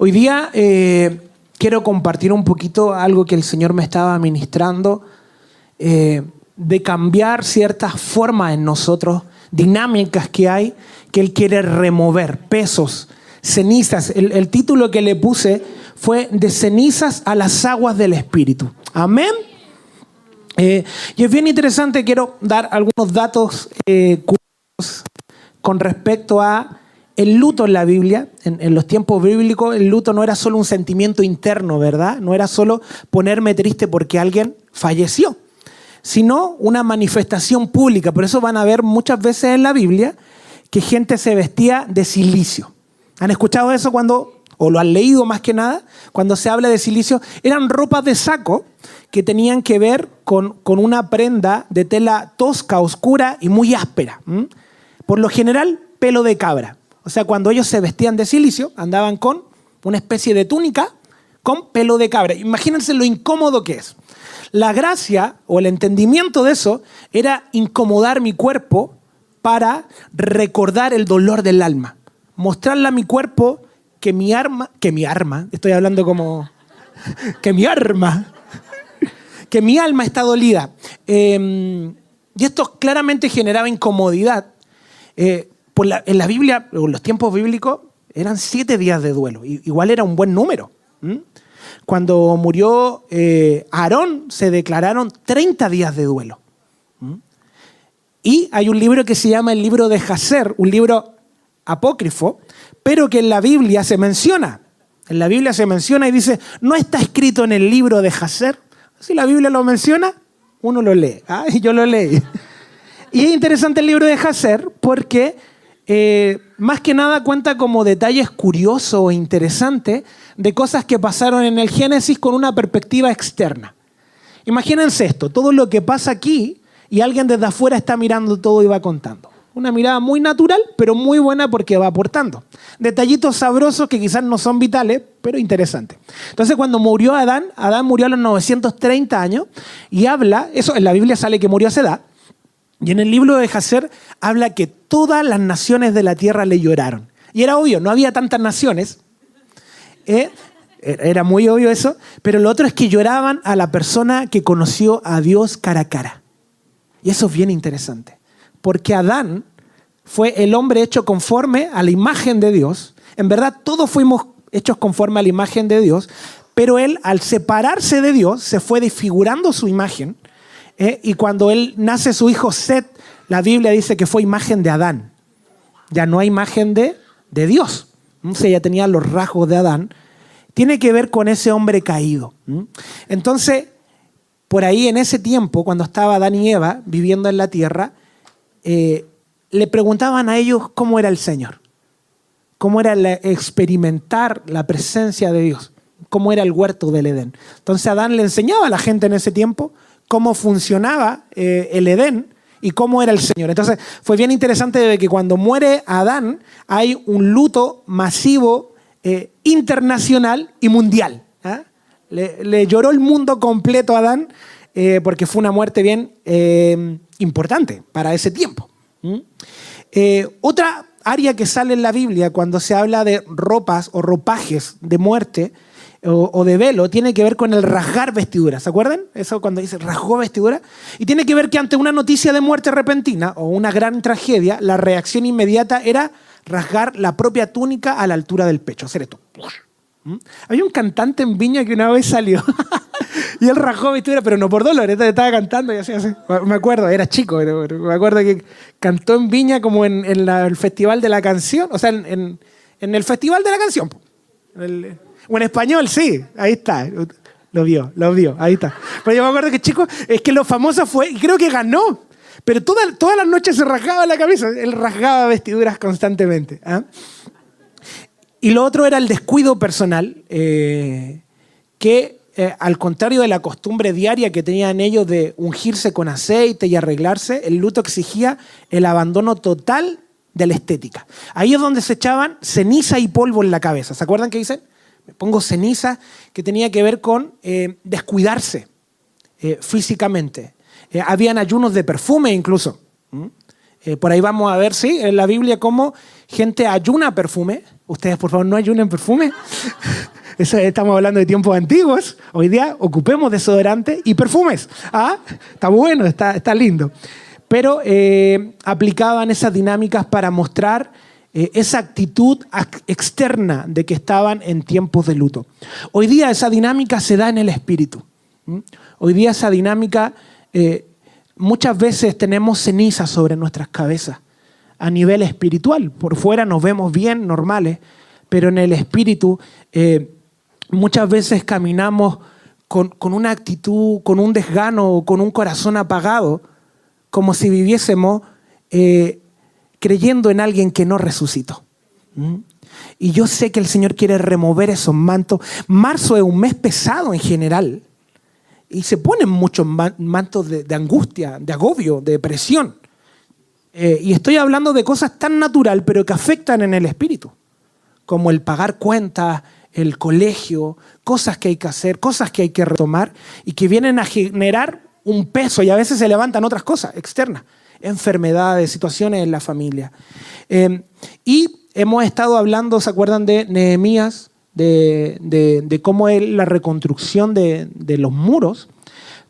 Hoy día quiero compartir un poquito algo que el Señor me estaba ministrando, de cambiar ciertas formas en nosotros, dinámicas que hay, que Él quiere remover, pesos, cenizas. El título que le puse fue De cenizas a las aguas del Espíritu. Amén. Y es bien interesante, quiero dar algunos datos curiosos con respecto a el luto en la Biblia. En los tiempos bíblicos el luto no era solo un sentimiento interno, ¿verdad? No era solo ponerme triste porque alguien falleció, sino una manifestación pública. Por eso van a ver muchas veces en la Biblia que gente se vestía de cilicio. ¿Han escuchado eso o lo han leído más que nada? Cuando se habla de cilicio, eran ropas de saco que tenían que ver con una prenda de tela tosca, oscura y muy áspera. Por lo general, pelo de cabra. O sea, cuando ellos se vestían de cilicio, andaban con una especie de túnica con pelo de cabra. Imagínense lo incómodo que es. La gracia o el entendimiento de eso era incomodar mi cuerpo para recordar el dolor del alma. Mostrarle a mi cuerpo que mi arma, estoy hablando como, que mi alma está dolida. Y esto claramente generaba incomodidad. En la Biblia, en los tiempos bíblicos, eran 7 días de duelo. Igual era un buen número. Cuando murió Aarón, se declararon 30 días de duelo. Y hay un libro que se llama el libro de Jasher, un libro apócrifo, pero que en la Biblia se menciona. En la Biblia se menciona y dice, no está escrito en el libro de Jasher. Si la Biblia lo menciona, uno lo lee. Y yo lo leí. Y es interesante el libro de Jasher porque más que nada cuenta como detalles curiosos o interesantes de cosas que pasaron en el Génesis con una perspectiva externa. Imagínense esto, todo lo que pasa aquí y alguien desde afuera está mirando todo y va contando. Una mirada muy natural, pero muy buena porque va aportando. Detallitos sabrosos que quizás no son vitales, pero interesantes. Entonces, cuando murió Adán murió a los 930 años y habla, eso en la Biblia sale que murió a esa edad, y en el libro de Jasher habla que todas las naciones de la tierra le lloraron. Y era obvio, no había tantas naciones. Era muy obvio eso. Pero lo otro es que lloraban a la persona que conoció a Dios cara a cara. Y eso es bien interesante. Porque Adán fue el hombre hecho conforme a la imagen de Dios. En verdad, todos fuimos hechos conforme a la imagen de Dios. Pero él, al separarse de Dios, se fue desfigurando su imagen. Y cuando él nace su hijo Set, la Biblia dice que fue imagen de Adán. Ya no hay imagen de Dios. O sea, ya tenía los rasgos de Adán. Tiene que ver con ese hombre caído. Entonces, por ahí en ese tiempo, cuando estaba Adán y Eva viviendo en la tierra, le preguntaban a ellos cómo era el Señor. Cómo era experimentar la presencia de Dios. Cómo era el huerto del Edén. Entonces Adán le enseñaba a la gente en ese tiempo cómo funcionaba el Edén y cómo era el Señor. Entonces fue bien interesante de que cuando muere Adán hay un luto masivo, internacional y mundial. Le lloró el mundo completo a Adán porque fue una muerte bien importante para ese tiempo. Otra área que sale en la Biblia cuando se habla de ropas o ropajes de muerte o de velo, tiene que ver con el rasgar vestidura. ¿Se acuerdan? Eso cuando dice rasgó vestidura. Y tiene que ver que ante una noticia de muerte repentina o una gran tragedia, la reacción inmediata era rasgar la propia túnica a la altura del pecho. Hacer esto. Había un cantante en Viña que una vez salió y él rasgó vestidura, pero no por dolor, estaba cantando y así. Me acuerdo, era chico, pero me acuerdo que cantó en Viña como en el Festival de la Canción, o sea, en el Festival de la Canción. O en español, sí, ahí está. Lo vio, ahí está. Pero yo me acuerdo que chico, es que lo famoso fue, y creo que ganó, pero todas las noches se rasgaba la camisa, él rasgaba vestiduras constantemente. Y lo otro era el descuido personal, que al contrario de la costumbre diaria que tenían ellos de ungirse con aceite y arreglarse, el luto exigía el abandono total de la estética. Ahí es donde se echaban ceniza y polvo en la cabeza. ¿Se acuerdan que dicen? Me pongo ceniza, que tenía que ver con descuidarse físicamente. Habían ayunos de perfume incluso. Por ahí vamos a ver, sí, en la Biblia cómo gente ayuna perfume. Ustedes, por favor, no ayunen perfume. Eso, estamos hablando de tiempos antiguos. Hoy día ocupemos desodorante y perfumes. ¿Ah? Está bueno, está lindo. Pero aplicaban esas dinámicas para mostrar esa actitud externa de que estaban en tiempos de luto. Hoy día esa dinámica se da en el espíritu. Hoy día esa dinámica, muchas veces tenemos cenizas sobre nuestras cabezas a nivel espiritual. Por fuera nos vemos bien, normales, pero en el espíritu muchas veces caminamos con una actitud, con un desgano, con un corazón apagado, como si viviésemos creyendo en alguien que no resucitó. Y yo sé que el Señor quiere remover esos mantos. Marzo es un mes pesado en general. Y se ponen muchos mantos de angustia, de agobio, de depresión. Y estoy hablando de cosas tan naturales, pero que afectan en el espíritu. Como el pagar cuentas, el colegio, cosas que hay que hacer, cosas que hay que retomar y que vienen a generar un peso y a veces se levantan otras cosas externas. Enfermedades, situaciones en la familia. Y hemos estado hablando, ¿se acuerdan de Nehemías? De cómo es la reconstrucción de los muros.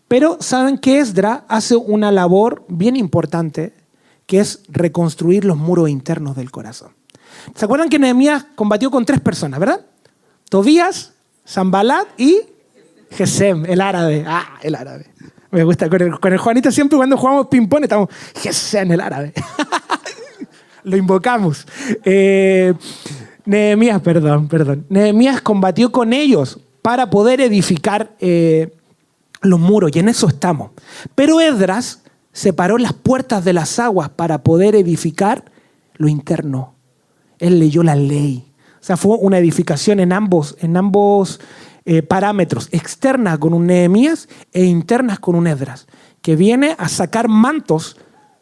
Pero saben que Esdras hace una labor bien importante, que es reconstruir los muros internos del corazón. ¿Se acuerdan que Nehemías combatió con 3 personas, verdad? Tobías, Sanbalat y Gesem, el árabe. Ah, el árabe. Me gusta, con el Juanito siempre cuando jugamos ping-pong estamos Gesem, el árabe. Lo invocamos. Nehemías, perdón. Nehemías combatió con ellos para poder edificar los muros, y en eso estamos. Pero Esdras separó las puertas de las aguas para poder edificar lo interno. Él leyó la ley. O sea, fue una edificación en ambos parámetros, externas con un Nehemías e internas con un Esdras, que viene a sacar mantos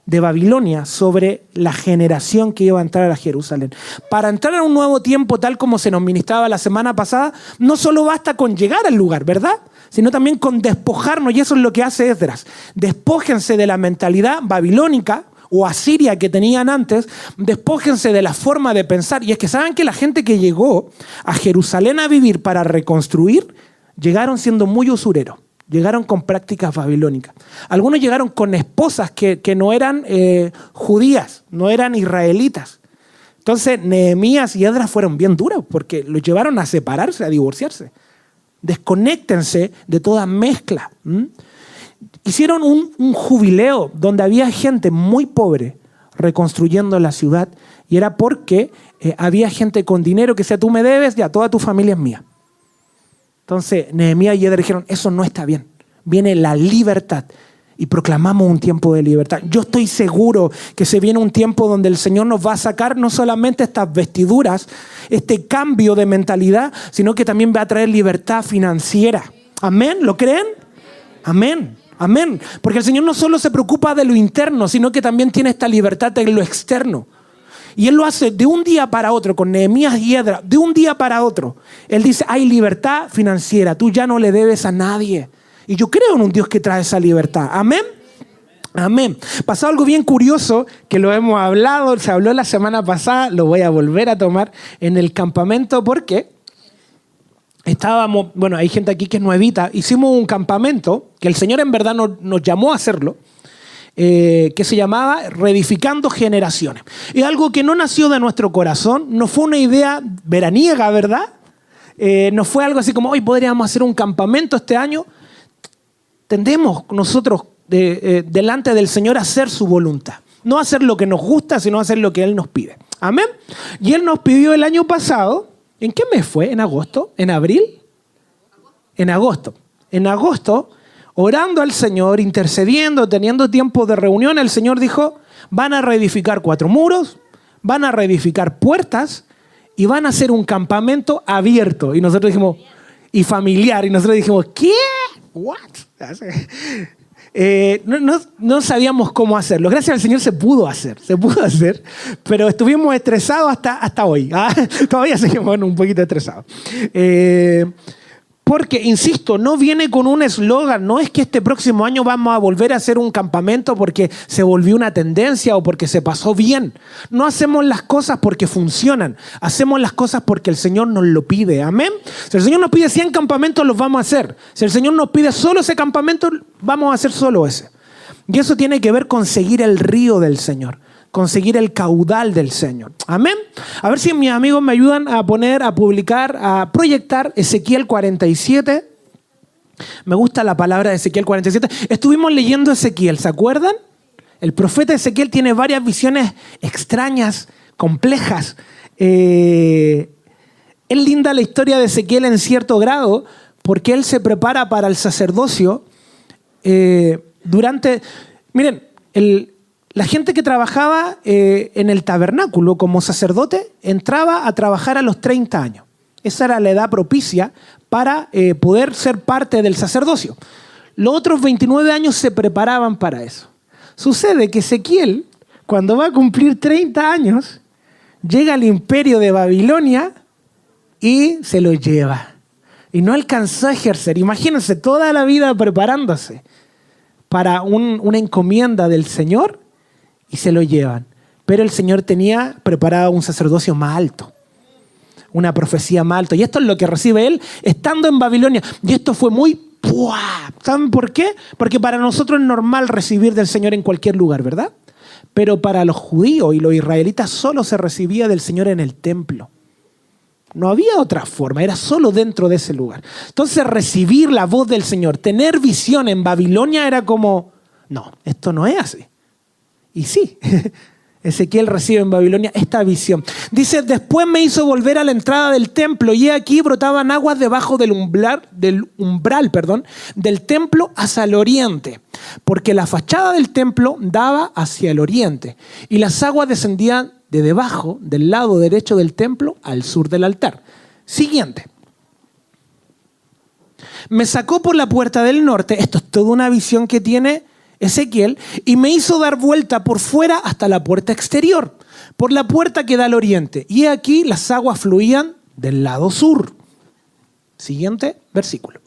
de Babilonia sobre la generación que iba a entrar a Jerusalén. Para entrar a un nuevo tiempo, tal como se nos ministraba la semana pasada, no solo basta con llegar al lugar, ¿verdad? Sino también con despojarnos, y eso es lo que hace Esdras. Despójense de la mentalidad babilónica o asiria que tenían antes, despójense de la forma de pensar. Y es que saben que la gente que llegó a Jerusalén a vivir para reconstruir, llegaron siendo muy usureros. Llegaron con prácticas babilónicas. Algunos llegaron con esposas que no eran judías, no eran israelitas. Entonces Nehemías y Esdras fueron bien duros porque los llevaron a separarse, a divorciarse. Desconéctense de toda mezcla. Hicieron un jubileo donde había gente muy pobre reconstruyendo la ciudad, y era porque había gente con dinero que decía, tú me debes, ya toda tu familia es mía. Entonces Nehemías y Esdras dijeron, eso no está bien. Viene la libertad y proclamamos un tiempo de libertad. Yo estoy seguro que se viene un tiempo donde el Señor nos va a sacar no solamente estas vestiduras, este cambio de mentalidad, sino que también va a traer libertad financiera. ¿Amén? ¿Lo creen? Amén. Amén. Porque el Señor no solo se preocupa de lo interno, sino que también tiene esta libertad en lo externo. Y Él lo hace de un día para otro, con Nehemías y Esdras, de un día para otro. Él dice, hay libertad financiera, tú ya no le debes a nadie. Y yo creo en un Dios que trae esa libertad. Amén. Amén. Pasó algo bien curioso que lo hemos hablado, se habló la semana pasada, lo voy a volver a tomar en el campamento porque estábamos, bueno, hay gente aquí que es nuevita, hicimos un campamento que el Señor en verdad nos llamó a hacerlo, que se llamaba Reedificando Generaciones. Es algo que no nació de nuestro corazón, no fue una idea veraniega, ¿verdad? No fue algo así como, hoy podríamos hacer un campamento este año. Tendemos nosotros delante del Señor a hacer su voluntad. No hacer lo que nos gusta, sino hacer lo que Él nos pide. Amén. Y Él nos pidió el año pasado, ¿en qué mes fue? ¿En agosto? ¿En abril? En agosto. En agosto, orando al Señor, intercediendo, teniendo tiempo de reunión, el Señor dijo, van a reedificar 4 muros, van a reedificar puertas y van a hacer un campamento abierto. Y nosotros dijimos, y familiar, y nosotros dijimos, ¿qué? ¿What? No sabíamos cómo hacerlo. Gracias al Señor se pudo hacer, pero estuvimos estresados hasta hoy. Todavía seguimos un poquito estresados. Porque, insisto, no viene con un eslogan, no es que este próximo año vamos a volver a hacer un campamento porque se volvió una tendencia o porque se pasó bien. No hacemos las cosas porque funcionan, hacemos las cosas porque el Señor nos lo pide. Amén. Si el Señor nos pide 100 campamentos, los vamos a hacer. Si el Señor nos pide solo ese campamento, vamos a hacer solo ese. Y eso tiene que ver con seguir el río del Señor, conseguir el caudal del Señor. Amén. A ver si mis amigos me ayudan a poner, a publicar, a proyectar Ezequiel 47. Me gusta la palabra de Ezequiel 47. Estuvimos leyendo Ezequiel, ¿se acuerdan? El profeta Ezequiel tiene varias visiones extrañas, complejas. Es linda la historia de Ezequiel en cierto grado, porque él se prepara para el sacerdocio Miren, la gente que trabajaba en el tabernáculo como sacerdote entraba a trabajar a los 30 años. Esa era la edad propicia para poder ser parte del sacerdocio. Los otros 29 años se preparaban para eso. Sucede que Ezequiel, cuando va a cumplir 30 años, llega al imperio de Babilonia y se lo lleva. Y no alcanzó a ejercer. Imagínense, toda la vida preparándose para una encomienda del Señor y se lo llevan. Pero el Señor tenía preparado un sacerdocio más alto, una profecía más alta. Y esto es lo que recibe él estando en Babilonia. Y esto fue muy... ¡puah! ¿Saben por qué? Porque para nosotros es normal recibir del Señor en cualquier lugar, ¿verdad? Pero para los judíos y los israelitas solo se recibía del Señor en el templo. No había otra forma, era solo dentro de ese lugar. Entonces recibir la voz del Señor, tener visión en Babilonia era como, no, esto no es así. Y sí, Ezequiel recibe en Babilonia esta visión. Dice, después me hizo volver a la entrada del templo y aquí brotaban aguas debajo del umbral del templo hacia el oriente, porque la fachada del templo daba hacia el oriente y las aguas descendían de debajo del lado derecho del templo al sur del altar. Siguiente. Me sacó por la puerta del norte, esto es toda una visión que tiene Ezequiel, y me hizo dar vuelta por fuera hasta la puerta exterior, por la puerta que da al oriente. Y aquí las aguas fluían del lado sur. Siguiente versículo.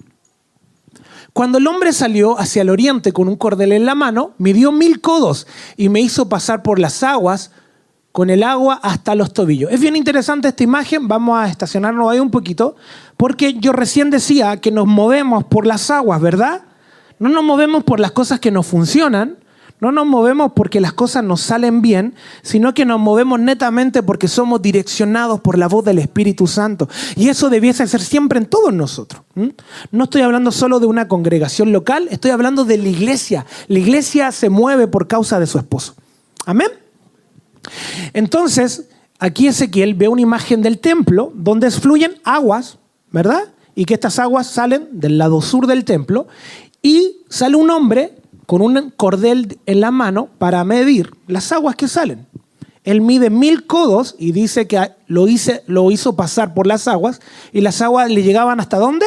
Cuando el hombre salió hacia el oriente con un cordel en la mano, midió 1000 codos y me hizo pasar por las aguas con el agua hasta los tobillos. Es bien interesante esta imagen, vamos a estacionarnos ahí un poquito, porque yo recién decía que nos movemos por las aguas, ¿verdad? No nos movemos por las cosas que nos funcionan, no nos movemos porque las cosas nos salen bien, sino que nos movemos netamente porque somos direccionados por la voz del Espíritu Santo. Y eso debiese ser siempre en todos nosotros. No estoy hablando solo de una congregación local, estoy hablando de la iglesia. La iglesia se mueve por causa de su esposo. Amén. Entonces, aquí Ezequiel ve una imagen del templo donde fluyen aguas, ¿verdad? Y que estas aguas salen del lado sur del templo y sale un hombre con un cordel en la mano para medir las aguas que salen. Él mide 1000 codos y dice que lo hizo pasar por las aguas y las aguas le llegaban ¿hasta dónde?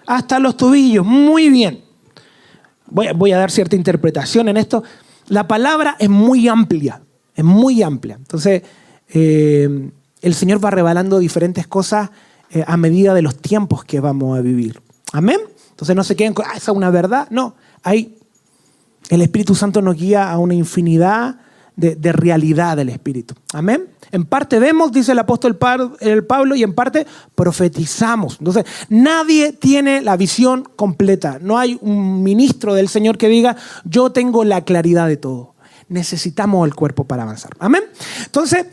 Hasta los tobillos. Muy bien. Voy a dar cierta interpretación en esto. La palabra es muy amplia. Es muy amplia. Entonces, el Señor va revelando diferentes cosas a medida de los tiempos que vamos a vivir. Amén. Entonces no se queden con, esa es una verdad. No, el Espíritu Santo nos guía a una infinidad de realidad del Espíritu. Amén. En parte vemos, dice el apóstol Pablo, y en parte profetizamos. Entonces, nadie tiene la visión completa. No hay un ministro del Señor que diga, yo tengo la claridad de todo. Necesitamos el cuerpo para avanzar. Amén. Entonces,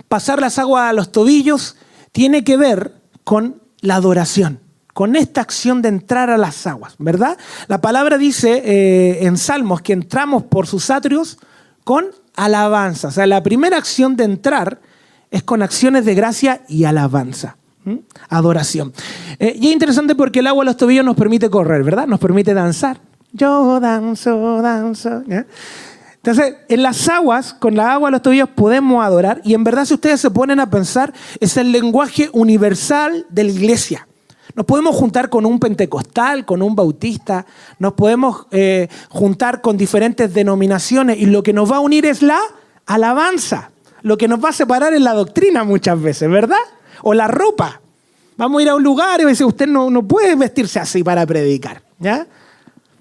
pasar las aguas a los tobillos tiene que ver con la adoración, con esta acción de entrar a las aguas, ¿verdad? La palabra dice en Salmos que entramos por sus atrios con alabanza. O sea, la primera acción de entrar es con acciones de gracia y alabanza. Adoración. Y es interesante porque el agua a los tobillos nos permite correr, ¿verdad? Nos permite danzar. Yo danzo, danzo. ¿Ya? Entonces, en las aguas, con la agua a los tobillos podemos adorar. Y en verdad, si ustedes se ponen a pensar, es el lenguaje universal de la iglesia. Nos podemos juntar con un pentecostal, con un bautista, nos podemos juntar con diferentes denominaciones y lo que nos va a unir es la alabanza. Lo que nos va a separar es la doctrina muchas veces, ¿verdad? O la ropa. Vamos a ir a un lugar y me dice, usted no puede vestirse así para predicar, ¿ya?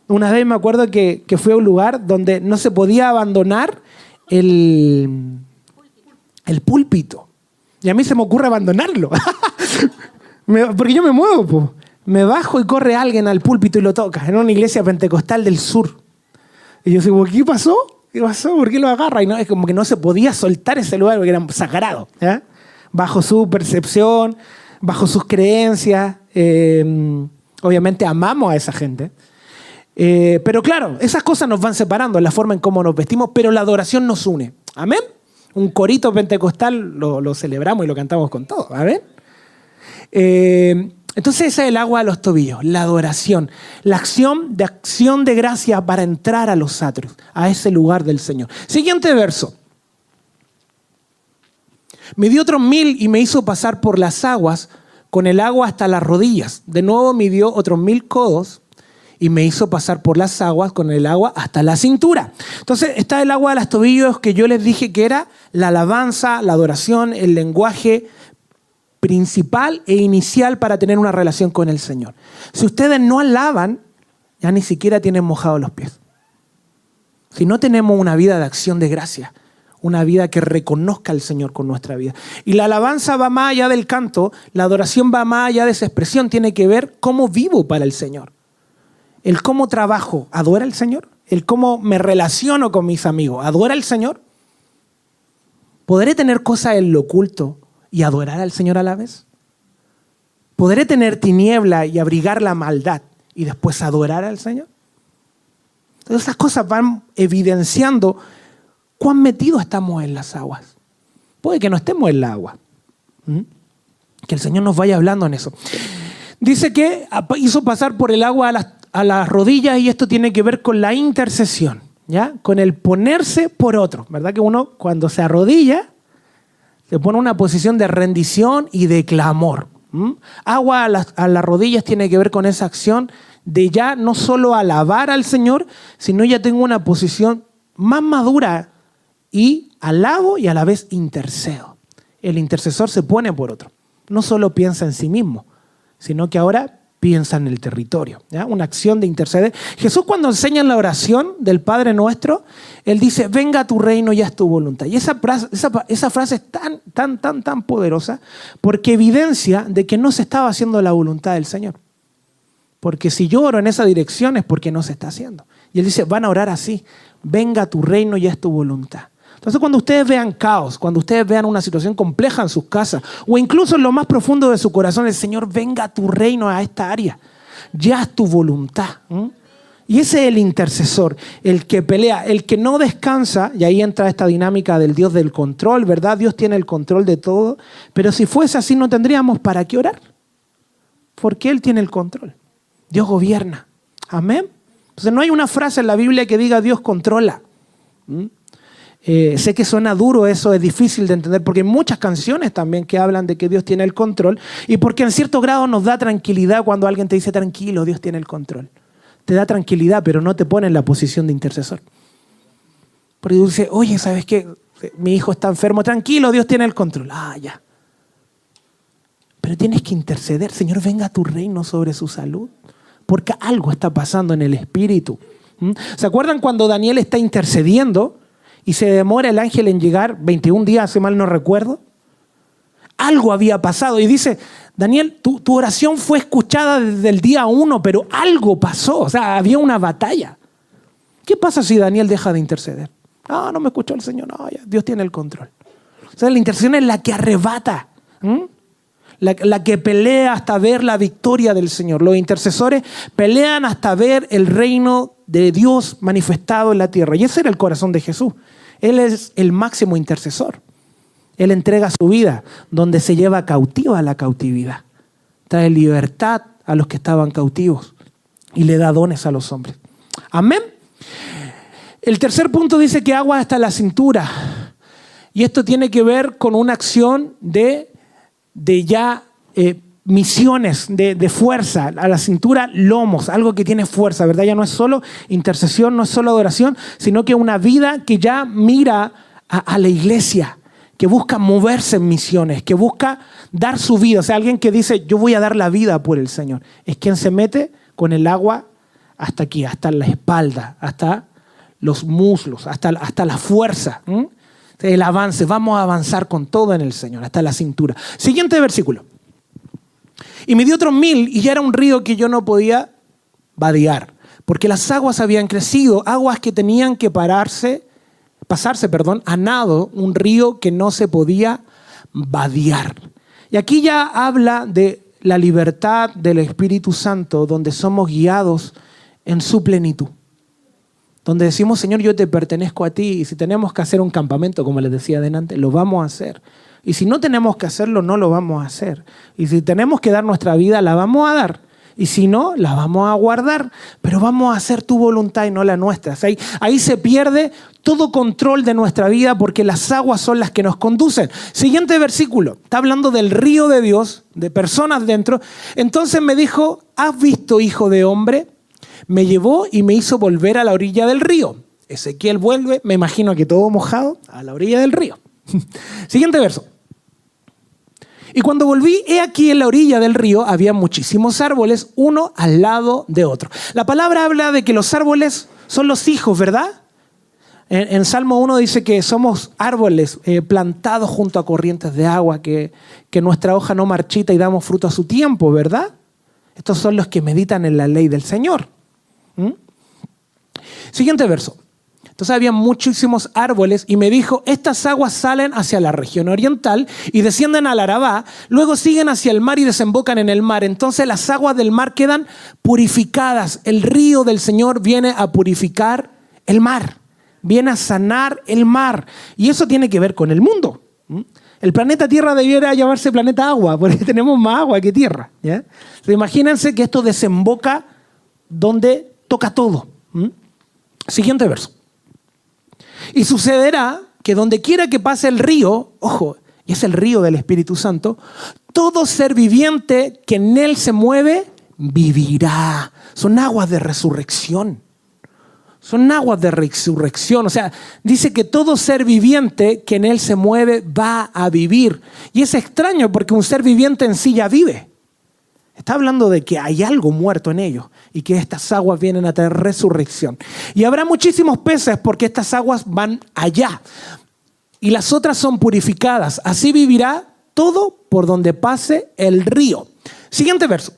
Una vez me acuerdo que fui a un lugar donde no se podía abandonar el púlpito. Y a mí se me ocurre abandonarlo. Porque yo me muevo, po. Me bajo y corre alguien al púlpito y lo toca. En una iglesia pentecostal del sur. Y yo digo, ¿qué pasó? ¿Qué pasó? ¿Por qué lo agarra? Y no, es como que no se podía soltar ese lugar porque era sagrado, ¿ya? Bajo su percepción, bajo sus creencias. Obviamente amamos a esa gente. Pero claro, esas cosas nos van separando, la forma en cómo nos vestimos, pero la adoración nos une. ¿Amén? Un corito pentecostal lo celebramos y lo cantamos con todo. ¿Amén? Entonces esa es el agua a los tobillos, la adoración, la acción de gracia para entrar a los atrios, a ese lugar del Señor. Siguiente verso. Midió otros 1000 y me hizo pasar por las aguas con el agua hasta las rodillas. De nuevo midió otros 1000 codos y me hizo pasar por las aguas con el agua hasta la cintura. Entonces está el agua a los tobillos que yo les dije que era la alabanza, la adoración, el lenguaje principal e inicial para tener una relación con el Señor. Si ustedes no alaban, ya ni siquiera tienen mojados los pies. Si no tenemos una vida de acción de gracia, una vida que reconozca al Señor con nuestra vida. Y la alabanza va más allá del canto, la adoración va más allá de esa expresión, tiene que ver cómo vivo para el Señor. El cómo trabajo, ¿adora al Señor? El cómo me relaciono con mis amigos, ¿adora al Señor? ¿Podré tener cosas en lo oculto y adorar al Señor a la vez? ¿Podré tener tiniebla y abrigar la maldad y después adorar al Señor? Entonces esas cosas van evidenciando cuán metidos estamos en las aguas. Puede que no estemos en el agua. Que el Señor nos vaya hablando en eso. Dice que hizo pasar por el agua a las rodillas y esto tiene que ver con la intercesión, ¿ya? Con el ponerse por otro. ¿Verdad que uno cuando se arrodilla se pone en una posición de rendición y de clamor? Agua a las rodillas tiene que ver con esa acción de ya no solo alabar al Señor, sino ya tengo una posición más madura y alabo y a la vez intercedo. El intercesor se pone por otro. No solo piensa en sí mismo, sino que ahora piensa en el territorio, ¿ya? Una acción de interceder. Jesús cuando enseña en la oración del Padre Nuestro, Él dice, venga a tu reino y haz tu voluntad. Y esa frase es tan poderosa porque evidencia de que no se estaba haciendo la voluntad del Señor. Porque si yo oro en esa dirección es porque no se está haciendo. Y Él dice, van a orar así, venga a tu reino y haz tu voluntad. Entonces cuando ustedes vean caos, cuando ustedes vean una situación compleja en sus casas o incluso en lo más profundo de su corazón, el Señor, venga a tu reino, a esta área, ya haz tu voluntad. Y ese es el intercesor, el que pelea, el que no descansa, y ahí entra esta dinámica del Dios del control, ¿verdad? Dios tiene el control de todo, pero si fuese así no tendríamos para qué orar, porque Él tiene el control. Dios gobierna. Amén. Entonces no hay una frase en la Biblia que diga Dios controla. Sé que suena duro eso, es difícil de entender porque hay muchas canciones también que hablan de que Dios tiene el control y porque en cierto grado nos da tranquilidad cuando alguien te dice tranquilo, Dios tiene el control. Te da tranquilidad, pero no te pone en la posición de intercesor. Porque tú dices, oye, ¿sabes qué? Mi hijo está enfermo, tranquilo, Dios tiene el control. Ah, ya. Pero tienes que interceder, Señor, venga a tu reino sobre su salud, porque algo está pasando en el espíritu. ¿Se acuerdan cuando Daniel está intercediendo y se demora el ángel en llegar 21 días, si mal no recuerdo? Algo había pasado y dice, Daniel, tu oración fue escuchada desde el día 1, pero algo pasó, o sea, había una batalla. ¿Qué pasa si Daniel deja de interceder? No me escuchó el Señor, no, ya, Dios tiene el control. O sea, la intercesión es la que arrebata, la que pelea hasta ver la victoria del Señor. Los intercesores pelean hasta ver el reino de Dios manifestado en la tierra. Y ese era el corazón de Jesús. Él es el máximo intercesor. Él entrega su vida donde se lleva cautiva la cautividad. Trae libertad a los que estaban cautivos y le da dones a los hombres. Amén. El tercer punto dice que agua hasta la cintura. Y esto tiene que ver con una acción de misiones, de fuerza. A la cintura, lomos, algo que tiene fuerza, ¿verdad? Ya no es solo intercesión, no es solo adoración, sino que una vida que ya mira a la iglesia, que busca moverse en misiones, que busca dar su vida. O sea, alguien que dice, yo voy a dar la vida por el Señor. Es quien se mete con el agua hasta aquí, hasta la espalda, hasta los muslos, hasta la fuerza. El avance, vamos a avanzar con todo en el Señor, hasta la cintura. Siguiente versículo. Y me dio otros 1000 y ya era un río que yo no podía vadear, porque las aguas habían crecido, aguas que tenían que pasarse, a nado, un río que no se podía vadear. Y aquí ya habla de la libertad del Espíritu Santo, donde somos guiados en su plenitud. Donde decimos, Señor, yo te pertenezco a ti, y si tenemos que hacer un campamento, como les decía adelante, lo vamos a hacer. Y si no tenemos que hacerlo, no lo vamos a hacer. Y si tenemos que dar nuestra vida, la vamos a dar. Y si no, la vamos a guardar. Pero vamos a hacer tu voluntad y no la nuestra. Ahí se pierde todo control de nuestra vida porque las aguas son las que nos conducen. Siguiente versículo. Está hablando del río de Dios, de personas dentro. Entonces me dijo, ¿has visto, hijo de hombre? Me llevó y me hizo volver a la orilla del río. Ezequiel vuelve, me imagino que todo mojado, a la orilla del río. Siguiente verso. Y cuando volví, he aquí en la orilla del río había muchísimos árboles, uno al lado de otro. La palabra habla de que los árboles son los hijos, ¿verdad? En Salmo 1 dice que somos árboles plantados junto a corrientes de agua, que nuestra hoja no marchita y damos fruto a su tiempo, ¿verdad? Estos son los que meditan en la ley del Señor. Siguiente verso. Entonces había muchísimos árboles y me dijo, estas aguas salen hacia la región oriental y descienden al Arabá, luego siguen hacia el mar y desembocan en el mar. Entonces las aguas del mar quedan purificadas. El río del Señor viene a purificar el mar, viene a sanar el mar. Y eso tiene que ver con el mundo. El planeta Tierra debiera llamarse planeta agua, porque tenemos más agua que tierra, ¿ya? Entonces, imagínense que esto desemboca donde toca todo. Siguiente verso. Y sucederá que donde quiera que pase el río, ojo, y es el río del Espíritu Santo, todo ser viviente que en él se mueve, vivirá. Son aguas de resurrección. Son aguas de resurrección. O sea, dice que todo ser viviente que en él se mueve va a vivir. Y es extraño porque un ser viviente en sí ya vive. Está hablando de que hay algo muerto en ellos y que estas aguas vienen a traer resurrección. Y habrá muchísimos peces porque estas aguas van allá y las otras son purificadas. Así vivirá todo por donde pase el río. Siguiente verso.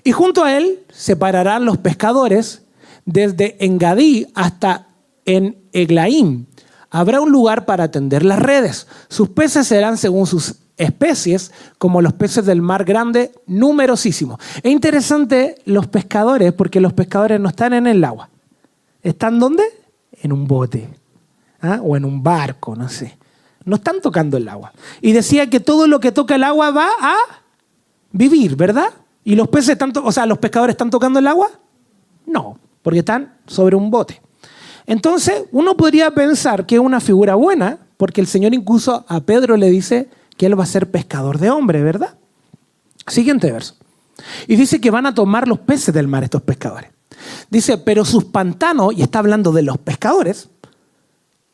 Y junto a él se pararán los pescadores desde Engadí hasta en Eglaim. Habrá un lugar para tender las redes. Sus peces serán según sus especies, como los peces del mar grande, numerosísimos. Es interesante los pescadores, porque los pescadores no están en el agua. ¿Están dónde? En un bote, o en un barco, no sé. No están tocando el agua. Y decía que todo lo que toca el agua va a vivir, ¿verdad? ¿Y los peces los pescadores están tocando el agua? No, porque están sobre un bote. Entonces, uno podría pensar que es una figura buena, porque el Señor incluso a Pedro le dice que él va a ser pescador de hombres, ¿verdad? Siguiente verso. Y dice que van a tomar los peces del mar estos pescadores. Dice, pero sus pantanos, y está hablando de los pescadores,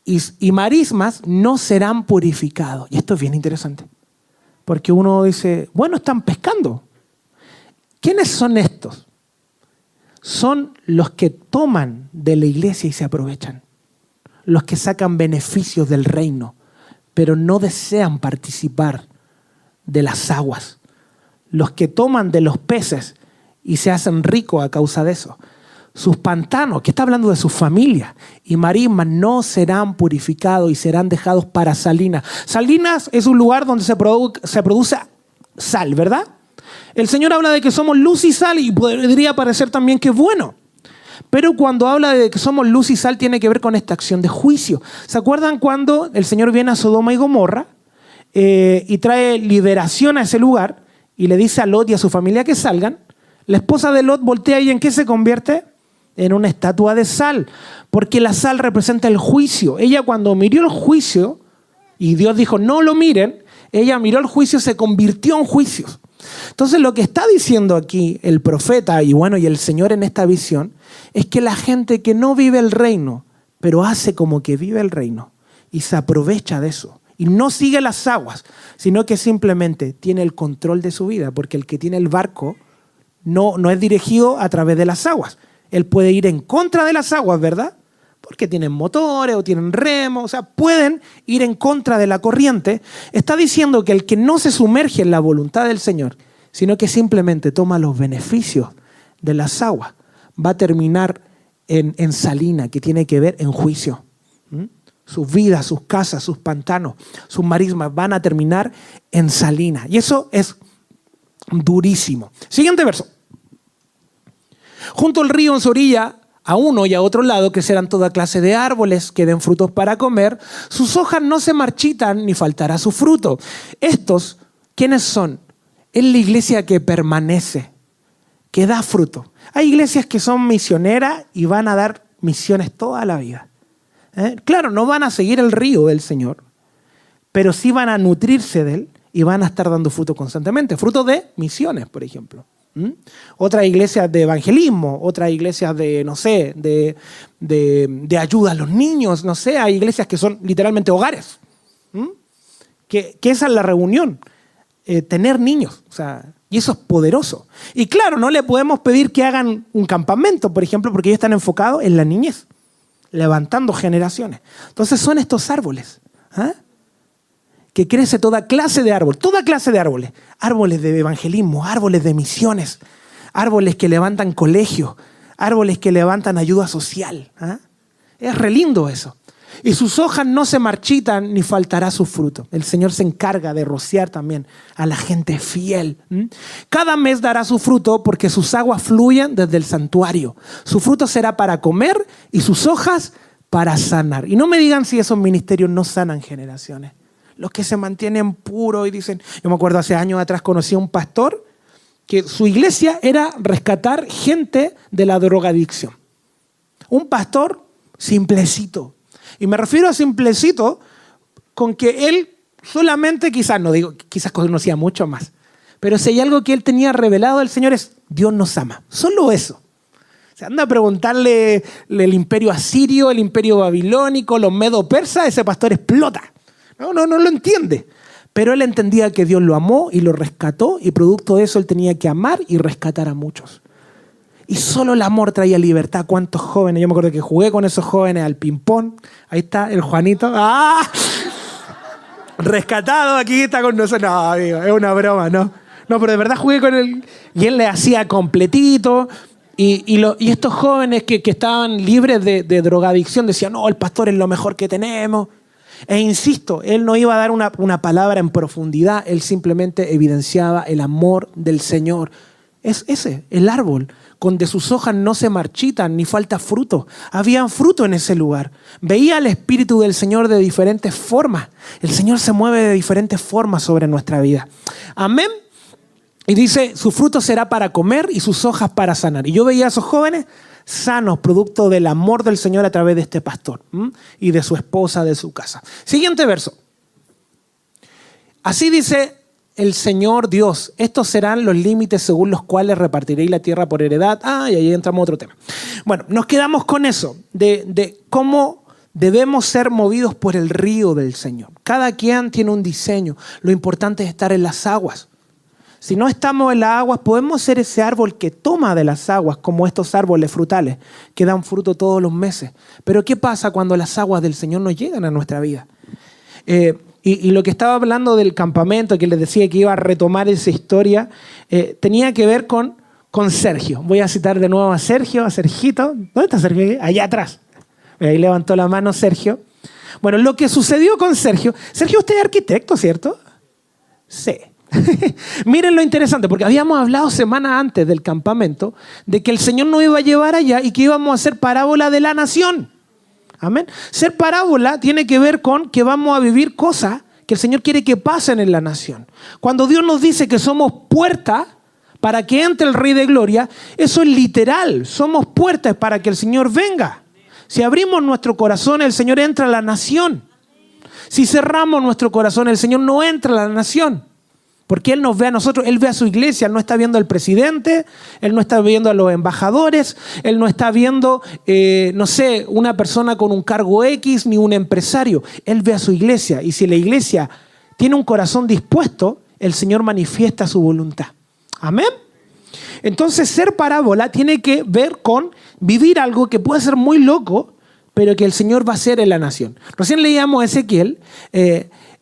y marismas no serán purificados. Y esto es bien interesante. Porque uno dice, bueno, están pescando. ¿Quiénes son estos? Son los que toman de la iglesia y se aprovechan. Los que sacan beneficios del reino, pero no desean participar de las aguas. Los que toman de los peces y se hacen ricos a causa de eso. Sus pantanos, que está hablando de sus familias, y marismas no serán purificados y serán dejados para salinas. Salinas es un lugar donde se produce sal, ¿verdad? El Señor habla de que somos luz y sal y podría parecer también que es bueno. Pero cuando habla de que somos luz y sal tiene que ver con esta acción de juicio. ¿Se acuerdan cuando el Señor viene a Sodoma y Gomorra y trae liberación a ese lugar y le dice a Lot y a su familia que salgan? La esposa de Lot voltea y ¿en qué se convierte? En una estatua de sal, porque la sal representa el juicio. Ella cuando miró el juicio y Dios dijo no lo miren, ella miró el juicio, se convirtió en juicios. Entonces lo que está diciendo aquí el profeta y el Señor en esta visión es que la gente que no vive el reino, pero hace como que vive el reino y se aprovecha de eso. Y no sigue las aguas, sino que simplemente tiene el control de su vida, porque el que tiene el barco no es dirigido a través de las aguas. Él puede ir en contra de las aguas, ¿verdad? Porque tienen motores o tienen remos, o sea, pueden ir en contra de la corriente. Está diciendo que el que no se sumerge en la voluntad del Señor, sino que simplemente toma los beneficios de las aguas, va a terminar en salina, que tiene que ver en juicio. Sus vidas, sus casas, sus pantanos, sus marismas van a terminar en salina. Y eso es durísimo. Siguiente verso. Junto al río en su orilla, a uno y a otro lado crecerán toda clase de árboles que den frutos para comer. Sus hojas no se marchitan ni faltará su fruto. Estos, ¿quiénes son? Es la iglesia que permanece, que da fruto. Hay iglesias que son misioneras y van a dar misiones toda la vida. Claro, no van a seguir el río del Señor, pero sí van a nutrirse de él y van a estar dando fruto constantemente. Fruto de misiones, por ejemplo. Otras iglesias de evangelismo, otras iglesias de, no sé, de ayuda a los niños, no sé, hay iglesias que son literalmente hogares. Que esa es la reunión, tener niños, o sea, y eso es poderoso. Y claro, no le podemos pedir que hagan un campamento, por ejemplo, porque ellos están enfocados en la niñez, levantando generaciones. Entonces son estos árboles, que crece toda clase de árboles, árboles de evangelismo, árboles de misiones, árboles que levantan colegios, árboles que levantan ayuda social. Es re lindo eso. Y sus hojas no se marchitan ni faltará su fruto. El Señor se encarga de rociar también a la gente fiel. Cada mes dará su fruto porque sus aguas fluyen desde el santuario. Su fruto será para comer y sus hojas para sanar. Y no me digan si esos ministerios no sanan generaciones. Los que se mantienen puros y dicen... Yo me acuerdo hace años atrás conocí a un pastor que su iglesia era rescatar gente de la drogadicción. Un pastor simplecito. Y me refiero a simplecito con que él solamente, quizás conocía mucho más, pero si hay algo que él tenía revelado del Señor es Dios nos ama. Solo eso. O sea, anda a preguntarle el imperio asirio, el imperio babilónico, los medo-persas, ese pastor explota. No lo entiende. Pero él entendía que Dios lo amó y lo rescató y producto de eso él tenía que amar y rescatar a muchos. Y solo el amor traía libertad. ¿Cuántos jóvenes? Yo me acuerdo que jugué con esos jóvenes al ping-pong. Ahí está el Juanito. ¡Ah! Rescatado, aquí está con nosotros. No, amigo, es una broma, ¿no? No, pero de verdad jugué con él. Y él le hacía completito. Y estos jóvenes que estaban libres de drogadicción decían, no, el pastor es lo mejor que tenemos. E insisto, él no iba a dar una palabra en profundidad. Él simplemente evidenciaba el amor del Señor. Es ese, el árbol, donde sus hojas no se marchitan ni falta fruto. Había fruto en ese lugar. Veía el Espíritu del Señor de diferentes formas. El Señor se mueve de diferentes formas sobre nuestra vida. Amén. Y dice, su fruto será para comer y sus hojas para sanar. Y yo veía a esos jóvenes sanos, producto del amor del Señor a través de este pastor y de su esposa, de su casa. Siguiente verso. Así dice el Señor Dios, estos serán los límites según los cuales repartiréis la tierra por heredad. Y ahí entramos a otro tema. Bueno, nos quedamos con eso, de cómo debemos ser movidos por el río del Señor. Cada quien tiene un diseño. Lo importante es estar en las aguas. Si no estamos en las aguas, podemos ser ese árbol que toma de las aguas, como estos árboles frutales, que dan fruto todos los meses. Pero ¿qué pasa cuando las aguas del Señor no llegan a nuestra vida? Y lo que estaba hablando del campamento, que les decía que iba a retomar esa historia, tenía que ver con Sergio. Voy a citar de nuevo a Sergio, a Sergito. ¿Dónde está Sergio? Allá atrás. Ahí levantó la mano Sergio. Bueno, lo que sucedió con Sergio... Sergio, usted es arquitecto, ¿cierto? Sí. Miren lo interesante, porque habíamos hablado semanas antes del campamento de que el Señor nos iba a llevar allá y que íbamos a hacer parábola de la nación. Amén. Ser parábola tiene que ver con que vamos a vivir cosas que el Señor quiere que pasen en la nación. Cuando Dios nos dice que somos puerta para que entre el Rey de Gloria, eso es literal. Somos puertas para que el Señor venga. Si abrimos nuestro corazón, el Señor entra a la nación. Si cerramos nuestro corazón, el Señor no entra a la nación. Porque Él nos ve a nosotros, Él ve a su iglesia, Él no está viendo al presidente, Él no está viendo a los embajadores, Él no está viendo, no sé, una persona con un cargo X ni un empresario. Él ve a su iglesia y si la iglesia tiene un corazón dispuesto, el Señor manifiesta su voluntad. Amén. Entonces, ser parábola tiene que ver con vivir algo que puede ser muy loco, pero que el Señor va a hacer en la nación. Recién leíamos a Ezequiel,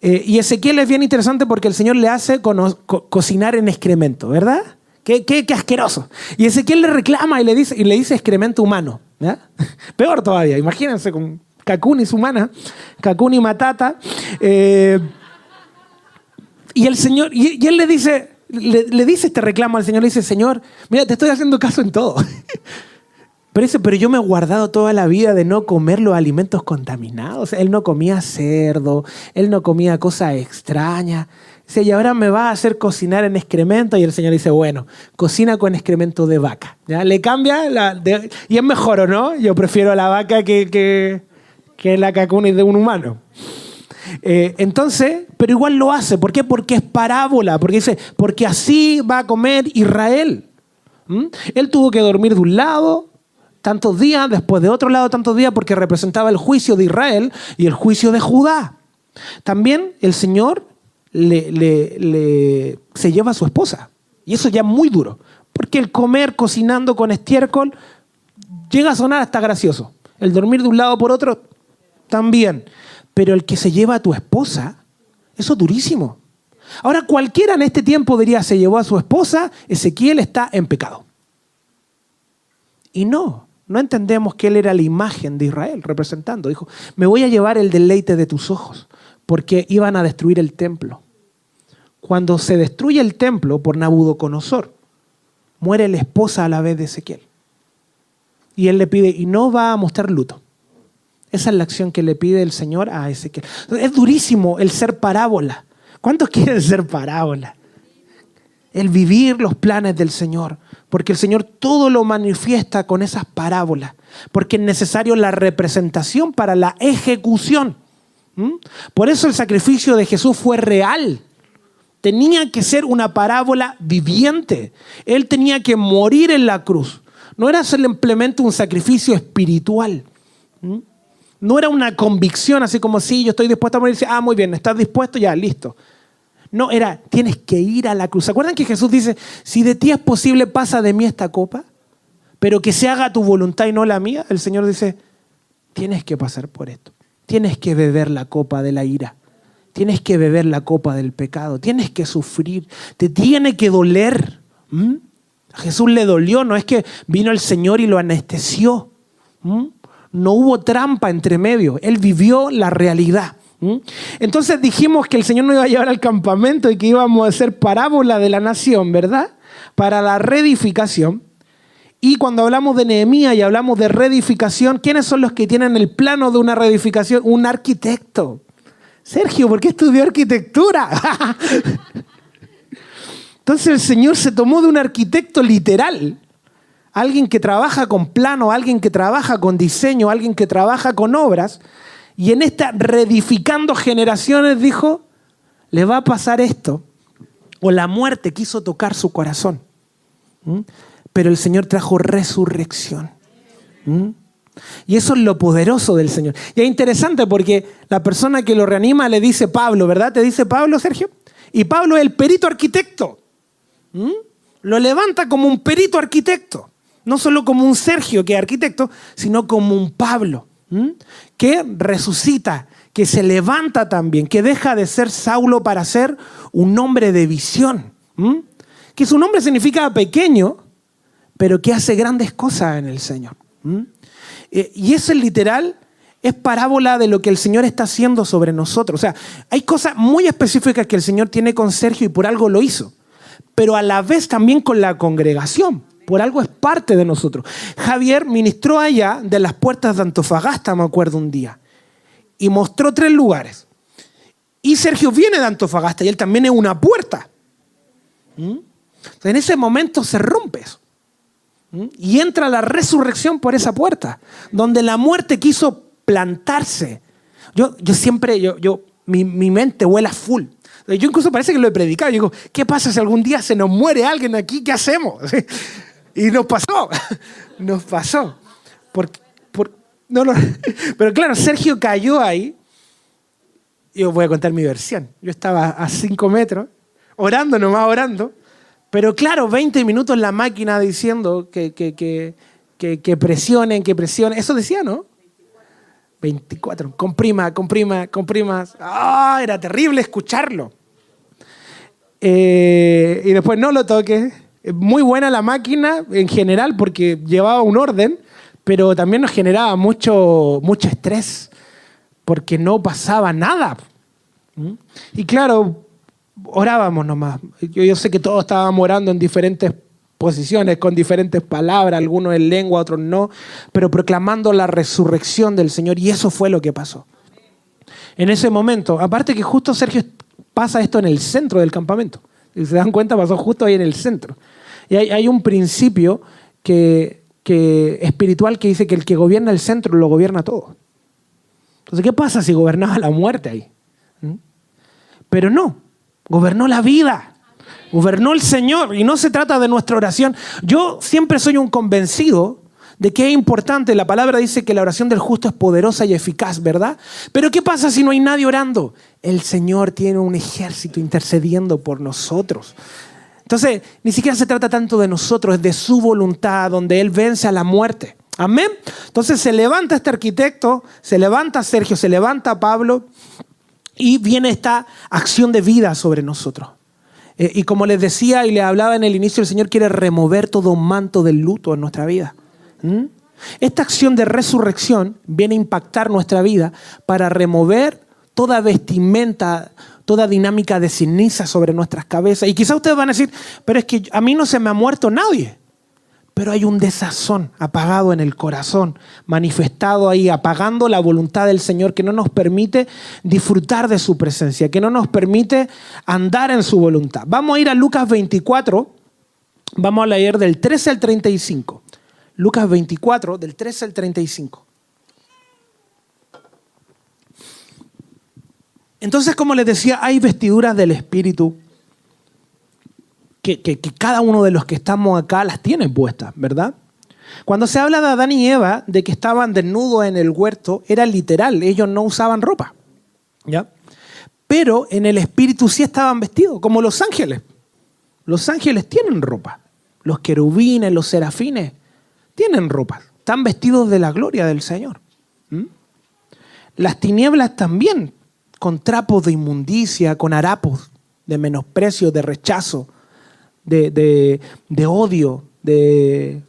y Ezequiel es bien interesante porque el Señor le hace cocinar en excremento, ¿verdad? Qué asqueroso. Y Ezequiel le reclama y le dice excremento humano. ¿Ya? Peor todavía, imagínense con cacunis humana, cacuni matata. Y el Señor, y él le dice este reclamo al Señor, le dice, Señor, mira, te estoy haciendo caso en todo. Pero yo me he guardado toda la vida de no comer los alimentos contaminados. Él no comía cerdo, él no comía cosas extrañas. Dice, y ahora me va a hacer cocinar en excremento. Y el Señor dice, bueno, cocina con excremento de vaca. ¿Ya? Le cambia, y es mejor, ¿o no? Yo prefiero la vaca que la cacunis de un humano. Entonces, pero igual lo hace. ¿Por qué? Porque es parábola. Porque dice, porque así va a comer Israel. Él tuvo que dormir de un lado tantos días, después de otro lado tantos días, porque representaba el juicio de Israel y el juicio de Judá. También el Señor se lleva a su esposa. Y eso ya es muy duro. Porque el comer cocinando con estiércol llega a sonar hasta gracioso. El dormir de un lado por otro también. Pero el que se lleva a tu esposa, eso es durísimo. Ahora cualquiera en este tiempo diría, se llevó a su esposa, Ezequiel está en pecado. Y no entendemos que él era la imagen de Israel representando. Dijo, me voy a llevar el deleite de tus ojos, porque iban a destruir el templo. Cuando se destruye el templo por Nabucodonosor, muere la esposa a la vez de Ezequiel. Y él le pide, y no va a mostrar luto. Esa es la acción que le pide el Señor a Ezequiel. Es durísimo el ser parábola. ¿Cuántos quieren ser parábola? El vivir los planes del Señor. Porque el Señor todo lo manifiesta con esas parábolas. Porque es necesario la representación para la ejecución. Por eso el sacrificio de Jesús fue real. Tenía que ser una parábola viviente. Él tenía que morir en la cruz. No era simplemente un sacrificio espiritual. No era una convicción así como, sí, yo estoy dispuesto a morir. Muy bien, ¿estás dispuesto? Ya, listo. No, era, tienes que ir a la cruz. ¿Se acuerdan que Jesús dice, si de ti es posible, pasa de mí esta copa, pero que se haga tu voluntad y no la mía? El Señor dice, tienes que pasar por esto. Tienes que beber la copa de la ira. Tienes que beber la copa del pecado. Tienes que sufrir. Te tiene que doler. A Jesús le dolió. No es que vino el Señor y lo anestesió. No hubo trampa entre medio. Él vivió la realidad. Entonces dijimos que el Señor nos iba a llevar al campamento y que íbamos a hacer parábola de la nación, ¿verdad? Para la reedificación. Y cuando hablamos de Nehemías y hablamos de reedificación, ¿quiénes son los que tienen el plano de una reedificación? Un arquitecto. Sergio, ¿por qué estudió arquitectura? Entonces el Señor se tomó de un arquitecto literal. Alguien que trabaja con plano, alguien que trabaja con diseño, alguien que trabaja con obras. Y en esta reedificando generaciones dijo, le va a pasar esto. O la muerte quiso tocar su corazón. Pero el Señor trajo resurrección. Y eso es lo poderoso del Señor. Y es interesante porque la persona que lo reanima le dice Pablo, ¿verdad? ¿Te dice Pablo, Sergio? Y Pablo es el perito arquitecto. Lo levanta como un perito arquitecto. No solo como un Sergio que es arquitecto, sino como un Pablo. Que resucita, que se levanta también, que deja de ser Saulo para ser un hombre de visión. Que su nombre significa pequeño, pero que hace grandes cosas en el Señor. Y eso es literal, es parábola de lo que el Señor está haciendo sobre nosotros. O sea, hay cosas muy específicas que el Señor tiene con Sergio y por algo lo hizo. Pero a la vez también con la congregación. Por algo es parte de nosotros. Javier ministró allá de las puertas de Antofagasta, me acuerdo un día. Y mostró 3 lugares. Y Sergio viene de Antofagasta y él también es una puerta. En ese momento se rompe eso. Y entra la resurrección por esa puerta, donde la muerte quiso plantarse. Yo siempre, mi mente vuela full. Yo incluso parece que lo he predicado. Yo digo, ¿qué pasa si algún día se nos muere alguien aquí? ¿Qué hacemos? Y nos pasó. Nos pasó. Pero claro, Sergio cayó ahí. Y os voy a contar mi versión. Yo estaba a 5 metros, orando. Pero claro, 20 minutos en la máquina diciendo que presionen. Eso decía, ¿no? 24. Comprima. Era terrible escucharlo. Y después no lo toques. Muy buena la máquina en general porque llevaba un orden, pero también nos generaba mucho estrés porque no pasaba nada. Y claro, orábamos nomás. Yo sé que todos estábamos orando en diferentes posiciones, con diferentes palabras, algunos en lengua, otros no, pero proclamando la resurrección del Señor, y eso fue lo que pasó. En ese momento, aparte que justo Sergio pasa esto en el centro del campamento. Si se dan cuenta, pasó justo ahí en el centro. Y hay un principio espiritual que dice que el que gobierna el centro lo gobierna todo. Entonces, ¿qué pasa si gobernaba la muerte ahí? Pero no, gobernó la vida, gobernó el Señor, y no se trata de nuestra oración. Yo siempre soy un convencido de que es importante. La palabra dice que la oración del justo es poderosa y eficaz, ¿verdad? Pero ¿qué pasa si no hay nadie orando? El Señor tiene un ejército intercediendo por nosotros. Entonces, ni siquiera se trata tanto de nosotros, es de su voluntad, donde Él vence a la muerte. Amén. Entonces se levanta este arquitecto, se levanta Sergio, se levanta Pablo, y viene esta acción de vida sobre nosotros. Y como les decía y les hablaba en el inicio, el Señor quiere remover todo manto del luto en nuestra vida. Esta acción de resurrección viene a impactar nuestra vida para remover toda vestimenta, toda dinámica de ceniza sobre nuestras cabezas. Y quizás ustedes van a decir, pero es que a mí no se me ha muerto nadie. Pero hay un desazón apagado en el corazón, manifestado ahí, apagando la voluntad del Señor, que no nos permite disfrutar de su presencia, que no nos permite andar en su voluntad. Vamos a ir a Lucas 24, vamos a leer del 13 al 35. Lucas 24, del 13 al 35. Entonces, como les decía, hay vestiduras del Espíritu que cada uno de los que estamos acá las tiene puestas, ¿verdad? Cuando se habla de Adán y Eva, de que estaban desnudos en el huerto, era literal, ellos no usaban ropa, ¿ya? Pero en el Espíritu sí estaban vestidos, como los ángeles. Los ángeles tienen ropa. Los querubines, los serafines, tienen ropa. Están vestidos de la gloria del Señor. Las tinieblas también, con trapos de inmundicia, con harapos de menosprecio, de rechazo, de odio, de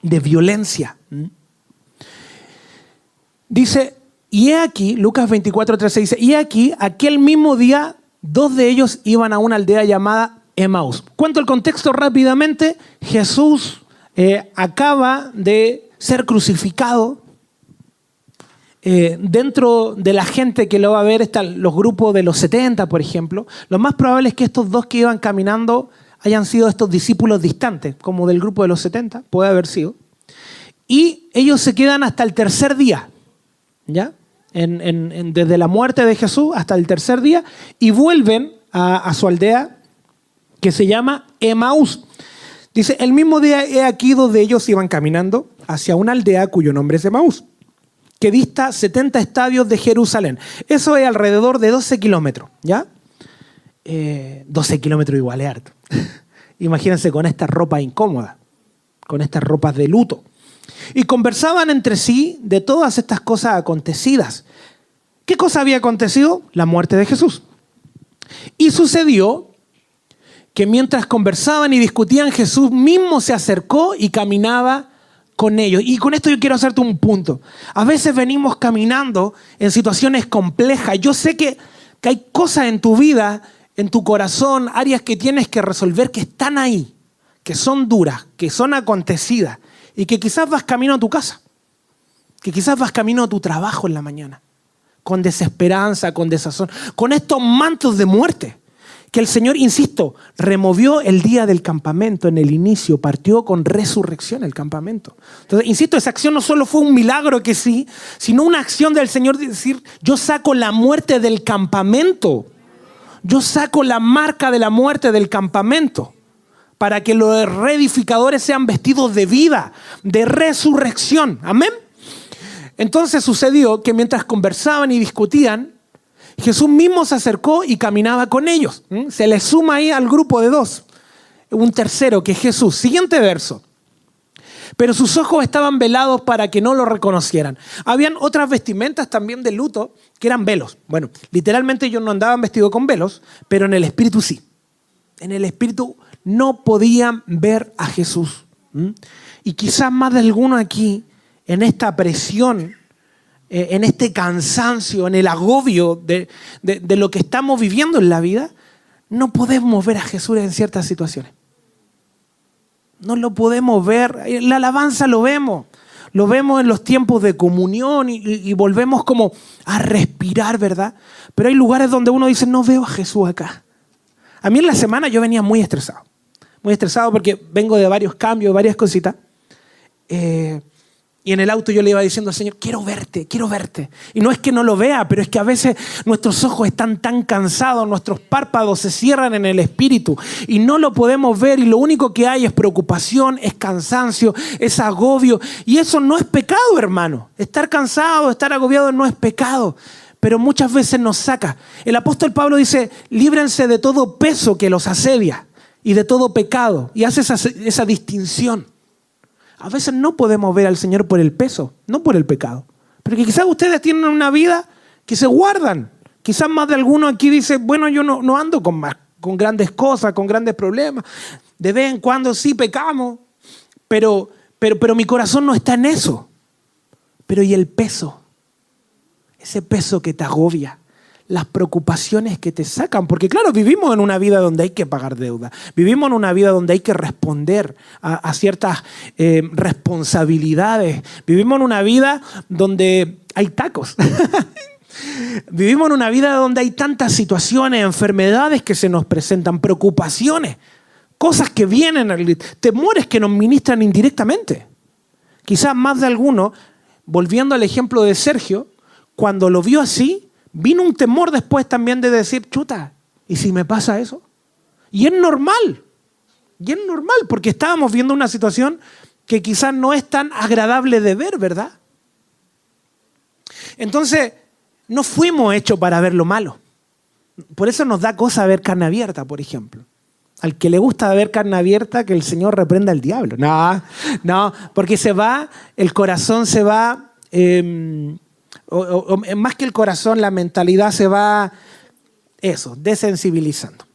violencia. Dice, y he aquí, Lucas 24:13 dice, y he aquí, aquel mismo día, 2 de ellos iban a una aldea llamada Emaús. Cuento el contexto rápidamente. Jesús acaba de ser crucificado. Dentro de la gente que lo va a ver están los grupos de los 70, por ejemplo. Lo más probable es que estos 2 que iban caminando hayan sido estos discípulos distantes, como del grupo de los 70, puede haber sido. Y ellos se quedan hasta el 3er día, ¿ya? Desde la muerte de Jesús hasta el 3er día, y vuelven a su aldea que se llama Emaús. Dice, el mismo día, he aquí, 2 de ellos iban caminando hacia una aldea cuyo nombre es Emaús, que dista 70 estadios de Jerusalén. Eso es alrededor de 12 kilómetros, ¿ya? 12 kilómetros igual es harto. Imagínense con esta ropa incómoda, con estas ropas de luto. Y conversaban entre sí de todas estas cosas acontecidas. ¿Qué cosa había acontecido? La muerte de Jesús. Y sucedió que mientras conversaban y discutían, Jesús mismo se acercó y caminaba con ellos. Y con esto yo quiero hacerte un punto. A veces venimos caminando en situaciones complejas. Yo sé que hay cosas en tu vida, en tu corazón, áreas que tienes que resolver que están ahí, que son duras, que son acontecidas, y que quizás vas camino a tu casa, que quizás vas camino a tu trabajo en la mañana, con desesperanza, con desazón, con estos mantos de muerte que el Señor, insisto, removió el día del campamento en el inicio, partió con resurrección el campamento. Entonces, insisto, esa acción no solo fue un milagro que sí, sino una acción del Señor de decir, yo saco la muerte del campamento. yo saco la marca de la muerte del campamento para que los reedificadores sean vestidos de vida, de resurrección. Amén. Entonces sucedió que mientras conversaban y discutían, Jesús mismo se acercó y caminaba con ellos. Se le suma ahí al grupo de dos un tercero, que es Jesús. Siguiente verso. Pero sus ojos estaban velados para que no lo reconocieran. Habían otras vestimentas también de luto que eran velos. Bueno, literalmente ellos no andaban vestidos con velos, pero en el espíritu sí. En el espíritu no podían ver a Jesús. Y quizás más de alguno aquí, en esta presión, en este cansancio, en el agobio de lo que estamos viviendo en la vida, no podemos ver a Jesús en ciertas situaciones. No lo podemos ver. En la alabanza lo vemos en los tiempos de comunión y volvemos como a respirar, ¿verdad? Pero hay lugares donde uno dice, no veo a Jesús acá. A mí en la semana yo venía muy estresado porque vengo de varios cambios, varias cositas. Y en el auto yo le iba diciendo al Señor, quiero verte. Y no es que no lo vea, pero es que a veces nuestros ojos están tan cansados, nuestros párpados se cierran en el espíritu y no lo podemos ver y lo único que hay es preocupación, es cansancio, es agobio. Y eso no es pecado, hermano. Estar cansado, estar agobiado no es pecado, pero muchas veces nos saca. El apóstol Pablo dice, líbrense de todo peso que los asedia y de todo pecado. Y hace esa distinción. A veces no podemos ver al Señor por el peso, no por el pecado. Pero que quizás ustedes tienen una vida que se guardan. Quizás más de alguno aquí dice, bueno, yo no ando con grandes cosas, con grandes problemas. De vez en cuando sí pecamos, pero mi corazón no está en eso. Pero ¿y el peso? Ese peso que te agobia. Las preocupaciones que te sacan. Porque claro, vivimos en una vida donde hay que pagar deuda. Vivimos en una vida donde hay que responder a ciertas responsabilidades. Vivimos en una vida donde hay tacos. Vivimos en una vida donde hay tantas situaciones, enfermedades que se nos presentan, preocupaciones, cosas que vienen, temores que nos ministran indirectamente. Quizás más de alguno, volviendo al ejemplo de Sergio, cuando lo vio así, vino un temor después también de decir, chuta, ¿y si me pasa eso? Y es normal, porque estábamos viendo una situación que quizás no es tan agradable de ver, ¿verdad? Entonces, no fuimos hechos para ver lo malo. Por eso nos da cosa ver carne abierta, por ejemplo. Al que le gusta ver carne abierta, que el Señor reprenda al diablo. No, porque el corazón se va... O más que el corazón, la mentalidad se va, desensibilizando.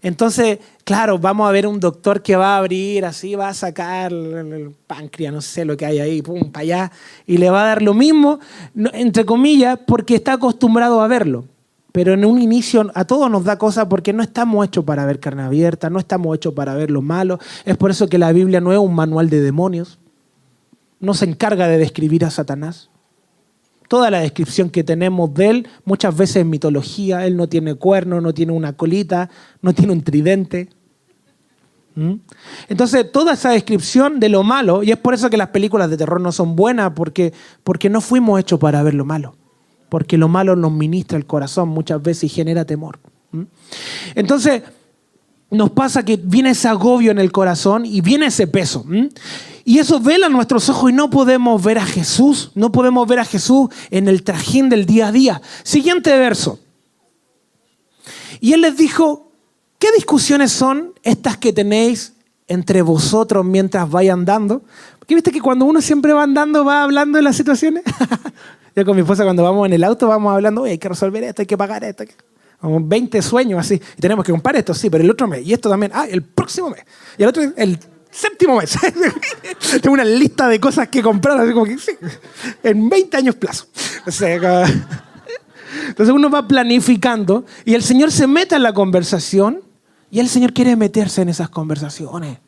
Entonces, claro, vamos a ver un doctor que va a abrir así, va a sacar el páncreas, no sé lo que hay ahí, pum, para allá, y le va a dar lo mismo, entre comillas, porque está acostumbrado a verlo. Pero en un inicio a todos nos da cosa porque no estamos hechos para ver carne abierta, no estamos hechos para ver lo malo. Es por eso que la Biblia no es un manual de demonios. No se encarga de describir a Satanás. Toda la descripción que tenemos de él, muchas veces es mitología. Él no tiene cuerno, no tiene una colita, no tiene un tridente. Entonces, toda esa descripción de lo malo, y es por eso que las películas de terror no son buenas, porque no fuimos hechos para ver lo malo. Porque lo malo nos ministra el corazón muchas veces y genera temor. Entonces, nos pasa que viene ese agobio en el corazón y viene ese peso. Y eso vela nuestros ojos y no podemos ver a Jesús. No podemos ver a Jesús en el trajín del día a día. Siguiente verso. Y él les dijo, ¿qué discusiones son estas que tenéis entre vosotros mientras vayan andando? Porque viste que cuando uno siempre va andando, va hablando de las situaciones. Yo con mi esposa cuando vamos en el auto vamos hablando, hay que resolver esto, hay que pagar esto. Como 20 sueños así. Y tenemos que comprar esto, sí, pero el otro mes. Y esto también. El próximo mes. Y el otro, el 7º mes. Tengo una lista de cosas que comprar, así como que sí, en 20 años plazo. O sea, entonces uno va planificando y el Señor se mete en la conversación y el Señor quiere meterse en esas conversaciones.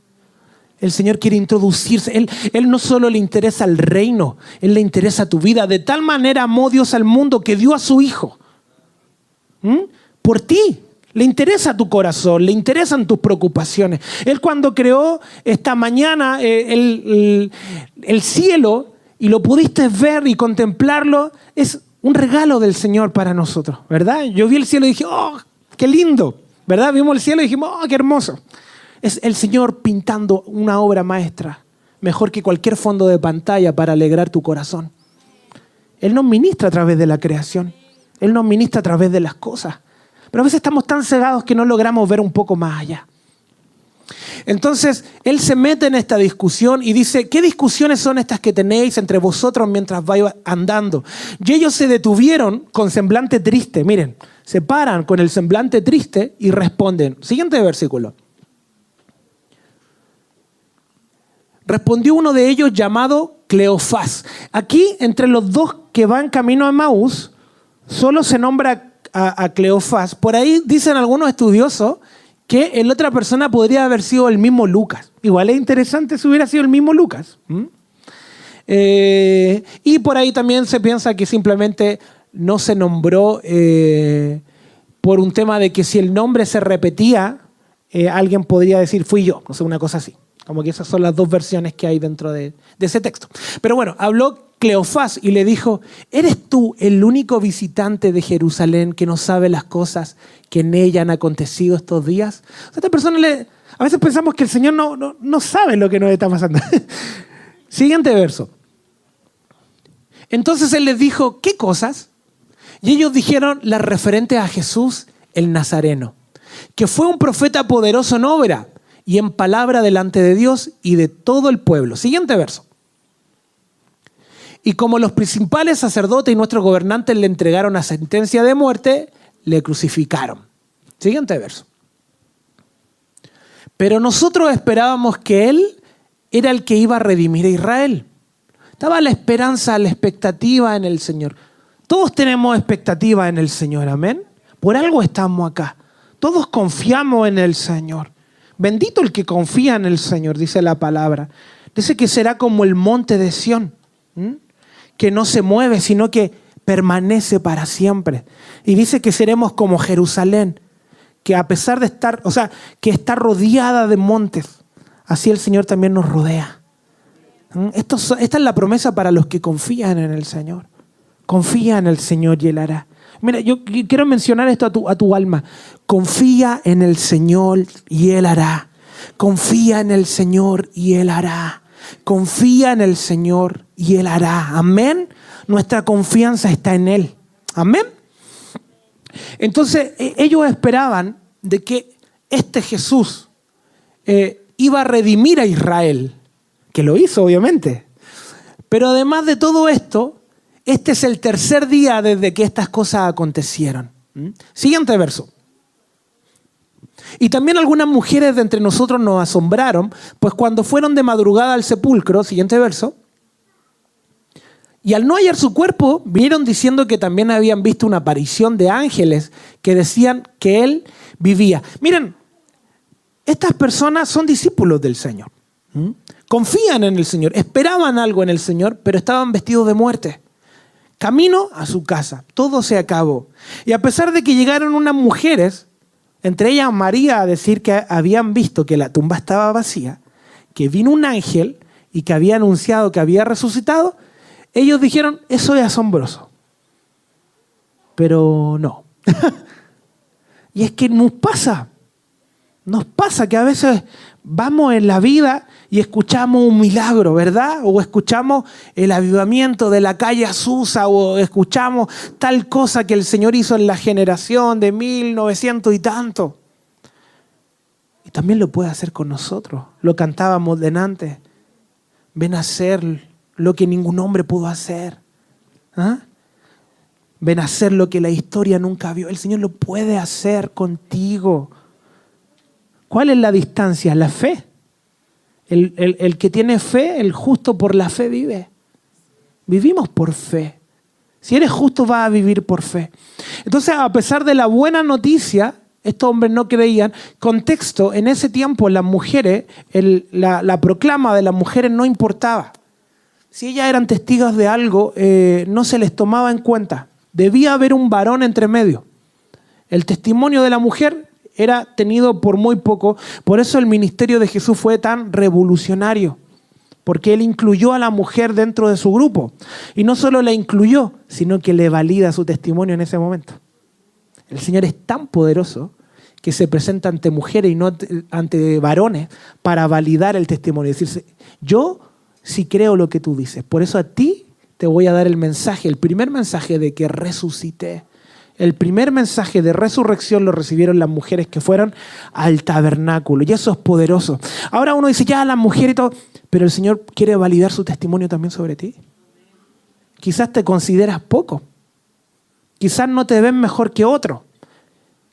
El Señor quiere introducirse. Él no solo le interesa el reino, Él le interesa tu vida. De tal manera amó Dios al mundo que dio a su Hijo. Por ti. Le interesa tu corazón, le interesan tus preocupaciones. Él cuando creó esta mañana el cielo y lo pudiste ver y contemplarlo, es un regalo del Señor para nosotros, ¿verdad? Yo vi el cielo y dije, ¡oh, qué lindo, ¿verdad? Vimos el cielo y dijimos, oh, qué hermoso. Es el Señor pintando una obra maestra, mejor que cualquier fondo de pantalla para alegrar tu corazón. Él nos ministra a través de la creación. Él nos ministra a través de las cosas. Pero a veces estamos tan cegados que no logramos ver un poco más allá. Entonces, él se mete en esta discusión y dice, ¿qué discusiones son estas que tenéis entre vosotros mientras vais andando? Y ellos se detuvieron con semblante triste. Miren, se paran con el semblante triste y responden. Siguiente versículo. Respondió uno de ellos llamado Cleofás. Aquí, entre los dos que van camino a Emaús, solo se nombra a Cleofás. Por ahí dicen algunos estudiosos que la otra persona podría haber sido el mismo Lucas. Igual es interesante si hubiera sido el mismo Lucas. Y por ahí también se piensa que simplemente no se nombró por un tema de que si el nombre se repetía, alguien podría decir, fui yo, no sé, una cosa así. Como que esas son las dos versiones que hay dentro de ese texto. Pero bueno, habló Cleofás y le dijo, ¿eres tú el único visitante de Jerusalén que no sabe las cosas que en ella han acontecido estos días? O sea, esta persona a veces pensamos que el Señor no sabe lo que nos está pasando. Siguiente verso. Entonces él les dijo, ¿qué cosas? Y ellos dijeron las referentes a Jesús el Nazareno, que fue un profeta poderoso en obra y en palabra delante de Dios y de todo el pueblo. Siguiente verso. Y como los principales sacerdotes y nuestros gobernantes le entregaron a sentencia de muerte, le crucificaron. Siguiente verso. Pero nosotros esperábamos que Él era el que iba a redimir a Israel. Estaba la esperanza, la expectativa en el Señor. Todos tenemos expectativa en el Señor, amén. Por algo estamos acá. Todos confiamos en el Señor. Bendito el que confía en el Señor, dice la palabra. Dice que será como el monte de Sión, que no se mueve, sino que permanece para siempre. Y dice que seremos como Jerusalén, que a pesar de estar, que está rodeada de montes, así el Señor también nos rodea. Esta es la promesa para los que confían en el Señor. Confía en el Señor y Él hará. Mira, yo quiero mencionar esto a tu alma. Confía en el Señor y Él hará. Confía en el Señor y Él hará. Confía en el Señor y Él hará. Amén. Nuestra confianza está en Él. Amén. Entonces, ellos esperaban de que este Jesús iba a redimir a Israel, que lo hizo, obviamente. Pero además de todo esto, este es el tercer día desde que estas cosas acontecieron. Siguiente verso. Y también algunas mujeres de entre nosotros nos asombraron, pues cuando fueron de madrugada al sepulcro, siguiente verso, y al no hallar su cuerpo, vinieron diciendo que también habían visto una aparición de ángeles que decían que Él vivía. Miren, estas personas son discípulos del Señor. Confían en el Señor, esperaban algo en el Señor, pero estaban vestidos de muerte. Camino a su casa, todo se acabó. Y a pesar de que llegaron unas mujeres, entre ellas María, a decir que habían visto que la tumba estaba vacía, que vino un ángel y que había anunciado que había resucitado, ellos dijeron, eso es asombroso. Pero no. Y es que nos pasa que a veces vamos en la vida y escuchamos un milagro, ¿verdad? O escuchamos el avivamiento de la calle Azusa, o escuchamos tal cosa que el Señor hizo en la generación de 1900 y tanto. Y también lo puede hacer con nosotros. Lo cantábamos delante. Ven a hacer lo que ningún hombre pudo hacer. Ven a hacer lo que la historia nunca vio. El Señor lo puede hacer contigo. ¿Cuál es la distancia? La fe. El que tiene fe, el justo por la fe vive. Vivimos por fe. Si eres justo, vas a vivir por fe. Entonces, a pesar de la buena noticia, estos hombres no creían. Contexto, en ese tiempo las mujeres, la proclama de las mujeres no importaba. Si ellas eran testigos de algo, no se les tomaba en cuenta. Debía haber un varón entre medio. El testimonio de la mujer era tenido por muy poco. Por eso el ministerio de Jesús fue tan revolucionario, porque Él incluyó a la mujer dentro de su grupo. Y no solo la incluyó, sino que le valida su testimonio en ese momento. El Señor es tan poderoso que se presenta ante mujeres y no ante varones para validar el testimonio. Es decir, yo sí creo lo que tú dices. Por eso a ti te voy a dar el mensaje, el primer mensaje de que resucité. El primer mensaje de resurrección lo recibieron las mujeres que fueron al tabernáculo. Y eso es poderoso. Ahora uno dice, ya las mujeres y todo, pero el Señor quiere validar su testimonio también sobre ti. Quizás te consideras poco. Quizás no te ven mejor que otro.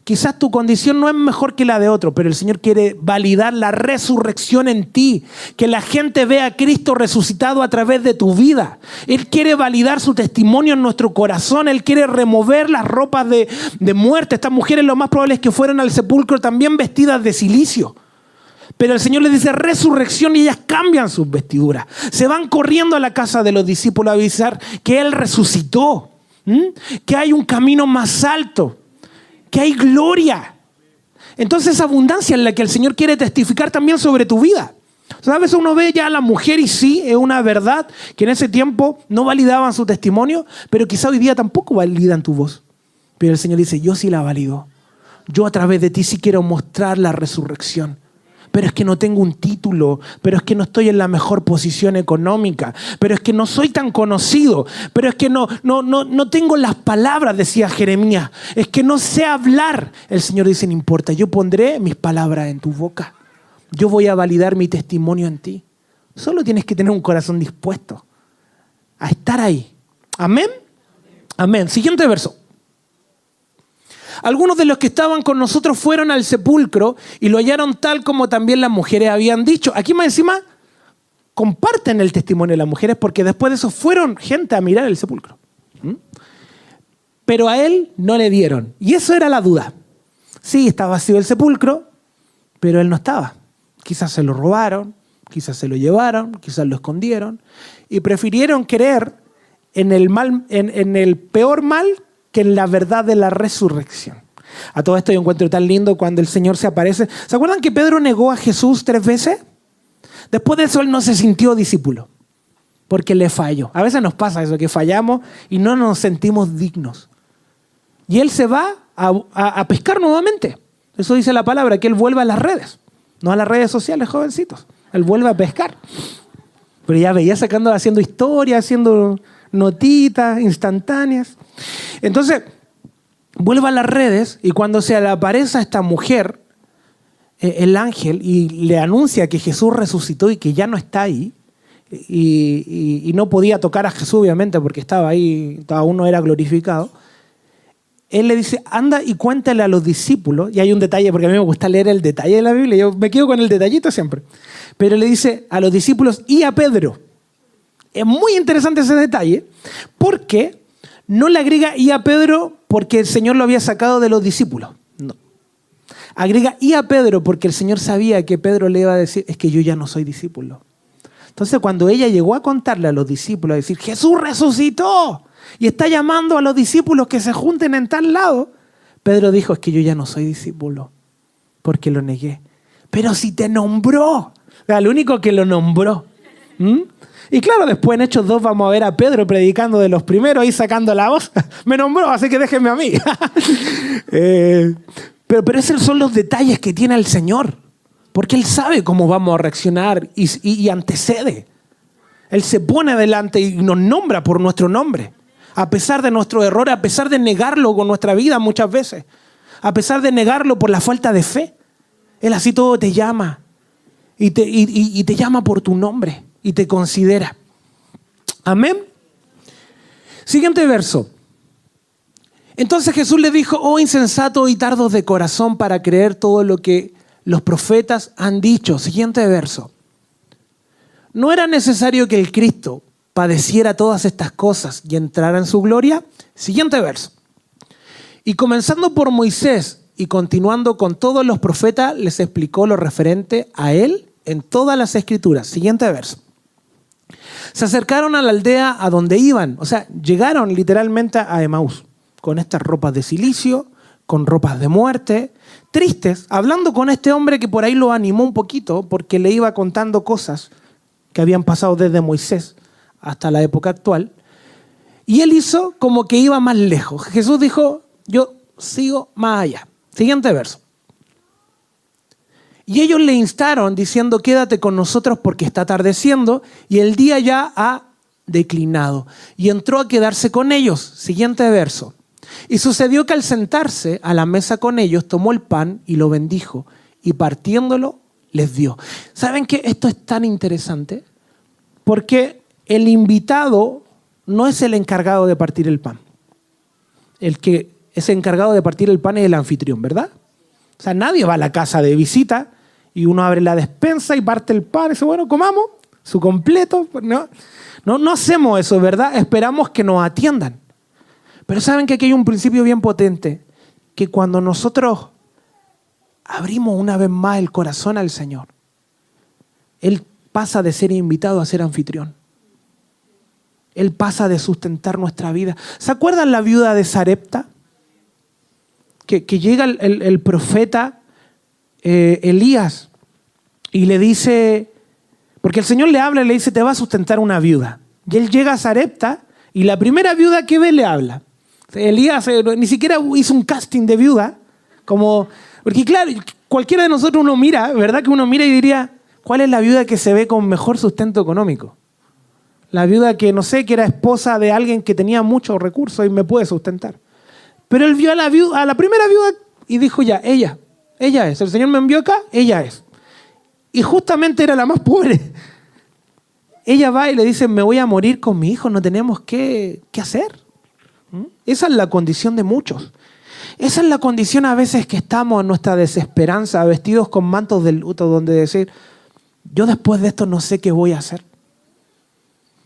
Quizás tu condición no es mejor que la de otro, pero el Señor quiere validar la resurrección en ti. Que la gente vea a Cristo resucitado a través de tu vida. Él quiere validar su testimonio en nuestro corazón. Él quiere remover las ropas de muerte. Estas mujeres lo más probable es que fueron al sepulcro también vestidas de cilicio. Pero el Señor les dice resurrección y ellas cambian sus vestiduras. Se van corriendo a la casa de los discípulos a avisar que Él resucitó. Que hay un camino más alto. Que hay gloria. Entonces esa abundancia en la que el Señor quiere testificar también sobre tu vida. O sea, a veces uno ve ya a la mujer y sí, es una verdad que en ese tiempo no validaban su testimonio, pero quizá hoy día tampoco validan tu voz. Pero el Señor dice, yo sí la valido. Yo a través de ti sí quiero mostrar la resurrección. Pero es que no tengo un título, pero es que no estoy en la mejor posición económica, pero es que no soy tan conocido, pero es que no tengo las palabras, decía Jeremías, es que no sé hablar. El Señor dice, no importa, yo pondré mis palabras en tu boca, yo voy a validar mi testimonio en ti. Solo tienes que tener un corazón dispuesto a estar ahí. Amén. Amén. Siguiente verso. Algunos de los que estaban con nosotros fueron al sepulcro y lo hallaron tal como también las mujeres habían dicho. Aquí más encima comparten el testimonio de las mujeres porque después de eso fueron gente a mirar el sepulcro. Pero a él no le dieron. Y eso era la duda. Sí, estaba vacío el sepulcro, pero él no estaba. Quizás se lo robaron, quizás se lo llevaron, quizás lo escondieron y prefirieron creer en el mal, en el peor mal que en la verdad de la resurrección. A todo esto yo encuentro tan lindo cuando el Señor se aparece. ¿Se acuerdan que Pedro negó a Jesús 3 veces? Después de eso él no se sintió discípulo, porque le falló. A veces nos pasa eso, que fallamos y no nos sentimos dignos. Y él se va a pescar nuevamente. Eso dice la palabra, que él vuelve a las redes. No a las redes sociales, jovencitos. Él vuelve a pescar. Pero ya veía haciendo historias, haciendo notitas instantáneas. Entonces, vuelve a las redes y cuando se le aparece a esta mujer, el ángel, y le anuncia que Jesús resucitó y que ya no está ahí, y no podía tocar a Jesús, obviamente, porque estaba ahí, aún no era glorificado, él le dice, anda y cuéntale a los discípulos, y hay un detalle, porque a mí me gusta leer el detalle de la Biblia, yo me quedo con el detallito siempre, pero le dice a los discípulos y a Pedro. Es muy interesante ese detalle, porque no le agrega y a Pedro porque el Señor lo había sacado de los discípulos. No. Agrega y a Pedro porque el Señor sabía que Pedro le iba a decir, es que yo ya no soy discípulo. Entonces cuando ella llegó a contarle a los discípulos, a decir, Jesús resucitó y está llamando a los discípulos que se junten en tal lado, Pedro dijo, es que yo ya no soy discípulo porque lo negué. Pero si te nombró, o sea, el único que lo nombró. Y claro, después en Hechos 2 vamos a ver a Pedro predicando de los primeros, ahí sacando la voz. Me nombró, así que déjenme a mí. Pero esos son los detalles que tiene el Señor. Porque Él sabe cómo vamos a reaccionar y antecede. Él se pone delante y nos nombra por nuestro nombre. A pesar de nuestro error, a pesar de negarlo con nuestra vida muchas veces. A pesar de negarlo por la falta de fe. Él así todo te llama. Y te llama por tu nombre. Y te considera. Amén. Siguiente verso. Entonces Jesús le dijo, oh insensato y tardos de corazón para creer todo lo que los profetas han dicho. Siguiente verso. ¿No era necesario que el Cristo padeciera todas estas cosas y entrara en su gloria? Siguiente verso. Y comenzando por Moisés y continuando con todos los profetas, les explicó lo referente a él en todas las escrituras. Siguiente verso. Se acercaron a la aldea a donde iban, o sea, llegaron literalmente a Emaús, con estas ropas de cilicio, con ropas de muerte, tristes, hablando con este hombre que por ahí lo animó un poquito, porque le iba contando cosas que habían pasado desde Moisés hasta la época actual, y él hizo como que iba más lejos. Jesús dijo, yo sigo más allá. Siguiente verso. Y ellos le instaron diciendo, quédate con nosotros porque está atardeciendo y el día ya ha declinado. Y entró a quedarse con ellos. Siguiente verso. Y sucedió que al sentarse a la mesa con ellos, tomó el pan y lo bendijo y partiéndolo les dio. ¿Saben qué? Esto es tan interesante porque el invitado no es el encargado de partir el pan. El que es encargado de partir el pan es el anfitrión, ¿verdad? O sea, nadie va a la casa de visita y uno abre la despensa y parte el pan y dice, bueno, comamos su completo. No hacemos eso, ¿verdad? Esperamos que nos atiendan. Pero saben que aquí hay un principio bien potente, que cuando nosotros abrimos una vez más el corazón al Señor, Él pasa de ser invitado a ser anfitrión. Él pasa de sustentar nuestra vida. ¿Se acuerdan la viuda de Sarepta? Que llega el profeta Elías y le dice, porque el Señor le habla y le dice, te va a sustentar una viuda. Y él llega a Sarepta y la primera viuda que ve le habla. Elías ni siquiera hizo un casting de viuda, porque claro, cualquiera de nosotros uno mira, ¿verdad? Que uno mira y diría, ¿cuál es la viuda que se ve con mejor sustento económico? La viuda que, no sé, que era esposa de alguien que tenía muchos recursos y me puede sustentar. Pero él vio a la primera viuda y dijo ya, ella es. El Señor me envió acá, ella es. Y justamente era la más pobre. Ella va y le dice, me voy a morir con mi hijo, no tenemos qué hacer. Esa es la condición de muchos. Esa es la condición a veces que estamos en nuestra desesperanza, vestidos con mantos de luto, donde decir, yo después de esto no sé qué voy a hacer.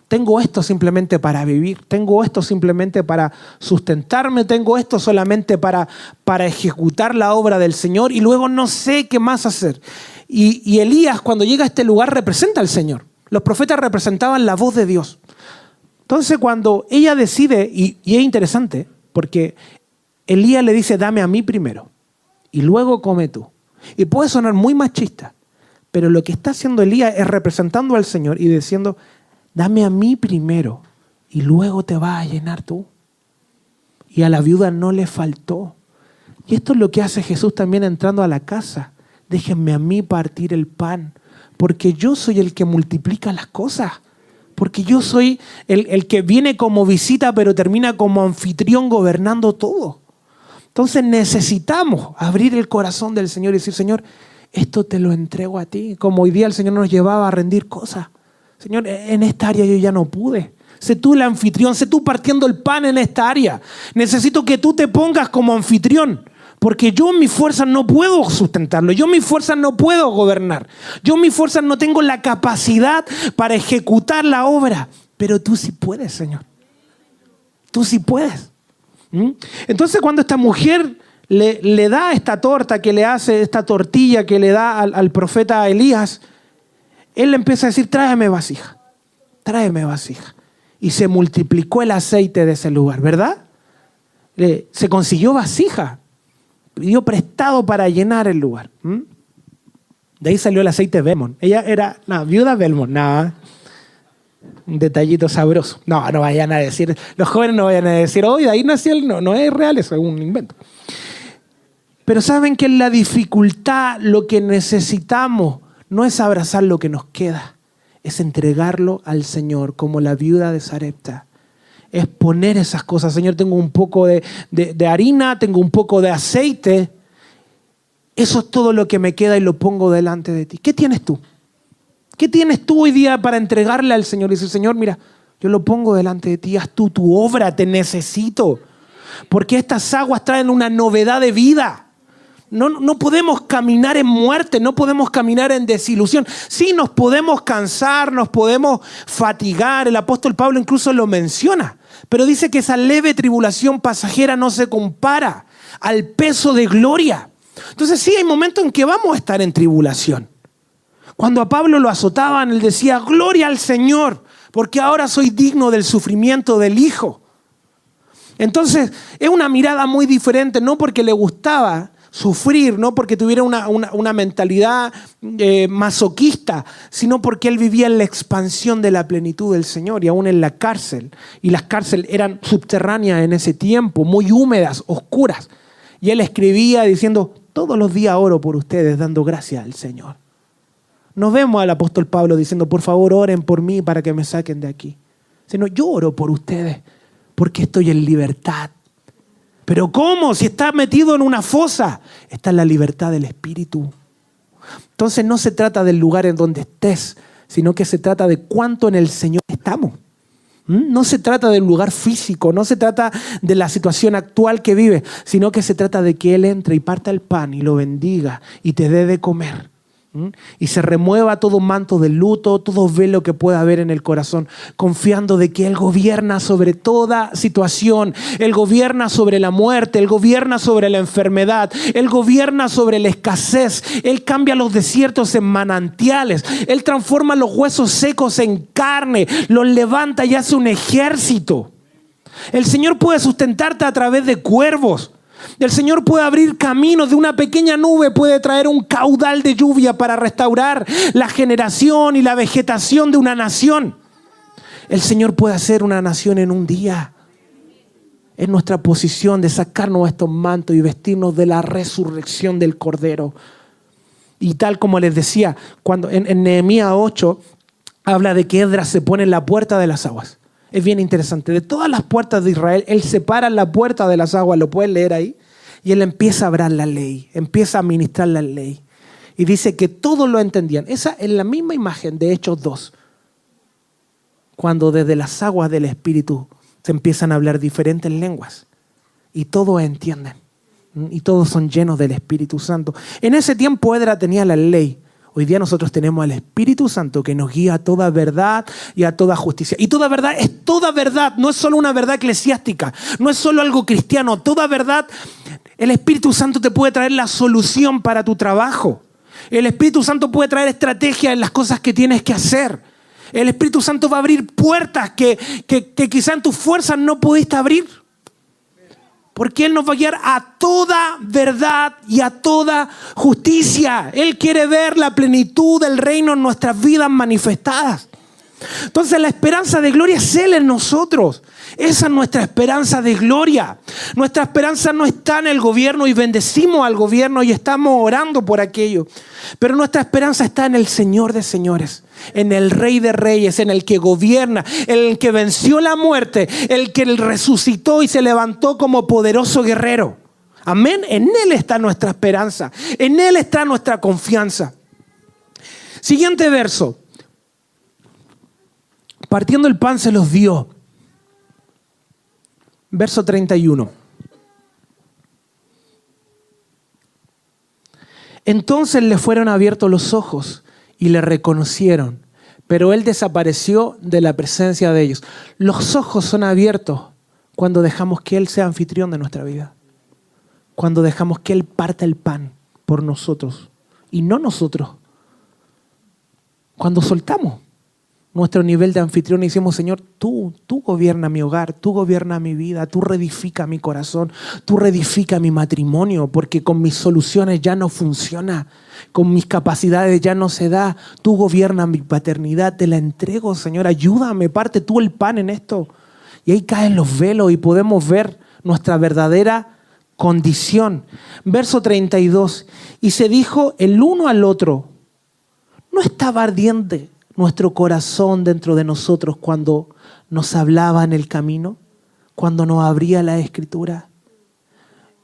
Tengo esto simplemente para vivir, tengo esto simplemente para sustentarme, tengo esto solamente para ejecutar la obra del Señor y luego no sé qué más hacer. Y Elías, cuando llega a este lugar, representa al Señor. Los profetas representaban la voz de Dios. Entonces, cuando ella decide, y es interesante, porque Elías le dice, dame a mí primero y luego come tú. Y puede sonar muy machista, pero lo que está haciendo Elías es representando al Señor y diciendo, dame a mí primero y luego te vas a llenar tú. Y a la viuda no le faltó. Y esto es lo que hace Jesús también entrando a la casa. Déjenme a mí partir el pan, porque yo soy el que multiplica las cosas. Porque yo soy el que viene como visita, pero termina como anfitrión gobernando todo. Entonces necesitamos abrir el corazón del Señor y decir, Señor, esto te lo entrego a ti. Como hoy día el Señor nos llevaba a rendir cosas. Señor, en esta área yo ya no pude. Sé tú el anfitrión, sé tú partiendo el pan en esta área. Necesito que tú te pongas como anfitrión, porque yo en mis fuerzas no puedo sustentarlo, yo en mis fuerzas no puedo gobernar, yo en mis fuerzas no tengo la capacidad para ejecutar la obra, pero tú sí puedes, Señor. Tú sí puedes. Entonces cuando esta mujer le da esta torta que le hace, esta tortilla que le da al profeta Elías, él le empieza a decir, tráeme vasija. Y se multiplicó el aceite de ese lugar, ¿verdad? Se consiguió vasija. Pidió prestado para llenar el lugar. De ahí salió el aceite Belmont. Ella era viuda Belmont. Un detallito sabroso. No vayan a decir, los jóvenes no vayan a decir, de ahí nació el... No es real, eso es un invento. Pero saben que en la dificultad lo que necesitamos no es abrazar lo que nos queda, es entregarlo al Señor, como la viuda de Sarepta. Es poner esas cosas. Señor, tengo un poco de harina, tengo un poco de aceite. Eso es todo lo que me queda y lo pongo delante de ti. ¿Qué tienes tú? ¿Qué tienes tú hoy día para entregarle al Señor? Y dice, Señor, mira, yo lo pongo delante de ti. Haz tú tu obra, te necesito. Porque estas aguas traen una novedad de vida. No podemos caminar en muerte, no podemos caminar en desilusión. Sí, nos podemos cansar, nos podemos fatigar. El apóstol Pablo incluso lo menciona. Pero dice que esa leve tribulación pasajera no se compara al peso de gloria. Entonces sí, hay momentos en que vamos a estar en tribulación. Cuando a Pablo lo azotaban, él decía, gloria al Señor, porque ahora soy digno del sufrimiento del Hijo. Entonces es una mirada muy diferente, no porque le gustaba sufrir, no porque tuviera una mentalidad masoquista, sino porque él vivía en la expansión de la plenitud del Señor y aún en la cárcel. Y las cárceles eran subterráneas en ese tiempo, muy húmedas, oscuras. Y él escribía diciendo, todos los días oro por ustedes, dando gracias al Señor. No vemos al apóstol Pablo diciendo, por favor, oren por mí para que me saquen de aquí. Sino, yo oro por ustedes porque estoy en libertad. ¿Pero cómo? Si está metido en una fosa, está en la libertad del Espíritu. Entonces no se trata del lugar en donde estés, sino que se trata de cuánto en el Señor estamos. No se trata del lugar físico, no se trata de la situación actual que vives, sino que se trata de que Él entre y parta el pan y lo bendiga y te dé de comer. Y se remueva todo manto de luto, todo velo que pueda haber en el corazón, confiando de que Él gobierna sobre toda situación. Él gobierna sobre la muerte, Él gobierna sobre la enfermedad, Él gobierna sobre la escasez. Él cambia los desiertos en manantiales, Él transforma los huesos secos en carne, los levanta y hace un ejército. El Señor puede sustentarte a través de cuervos. El Señor puede abrir caminos, de una pequeña nube puede traer un caudal de lluvia para restaurar la generación y la vegetación de una nación. El Señor puede hacer una nación en un día. Es nuestra posición de sacarnos estos mantos y vestirnos de la resurrección del Cordero. Y tal como les decía, cuando en Nehemías 8 habla de que Esdras se pone en la puerta de las aguas. Es bien interesante. De todas las puertas de Israel, él separa la puerta de las aguas, lo pueden leer ahí, y él empieza a hablar la ley, empieza a ministrar la ley. Y dice que todos lo entendían. Esa es la misma imagen de Hechos 2, cuando desde las aguas del Espíritu se empiezan a hablar diferentes lenguas y todos entienden y todos son llenos del Espíritu Santo. En ese tiempo Esdras tenía la ley. Hoy día nosotros tenemos al Espíritu Santo que nos guía a toda verdad y a toda justicia. Y toda verdad es toda verdad, no es solo una verdad eclesiástica, no es solo algo cristiano. Toda verdad, el Espíritu Santo te puede traer la solución para tu trabajo. El Espíritu Santo puede traer estrategia en las cosas que tienes que hacer. El Espíritu Santo va a abrir puertas que quizá en tus fuerzas no pudiste abrir. Porque Él nos va a guiar a toda verdad y a toda justicia. Él quiere ver la plenitud del reino en nuestras vidas manifestadas. Entonces la esperanza de gloria es Él en nosotros. Esa es nuestra esperanza de gloria. Nuestra esperanza no está en el gobierno y bendecimos al gobierno y estamos orando por aquello. Pero nuestra esperanza está en el Señor de señores, en el Rey de reyes, en el que gobierna, en el que venció la muerte, el que resucitó y se levantó como poderoso guerrero. Amén. En Él está nuestra esperanza. En Él está nuestra confianza. Siguiente verso. Partiendo el pan se los dio. Verso 31. Entonces le fueron abiertos los ojos y le reconocieron, pero él desapareció de la presencia de ellos. Los ojos son abiertos cuando dejamos que Él sea anfitrión de nuestra vida. Cuando dejamos que Él parta el pan por nosotros y no nosotros. Cuando soltamos nuestro nivel de anfitrión y decimos, Señor, tú gobierna mi hogar, tú gobierna mi vida, tú reedifica mi corazón, tú reedifica mi matrimonio, porque con mis soluciones ya no funciona, con mis capacidades ya no se da. Tú gobierna mi paternidad, te la entrego, Señor, ayúdame, parte tú el pan en esto. Y ahí caen los velos y podemos ver nuestra verdadera condición. Verso 32, y se dijo el uno al otro, ¿no estaba ardiente nuestro corazón dentro de nosotros cuando nos hablaba en el camino, cuando nos abría la Escritura?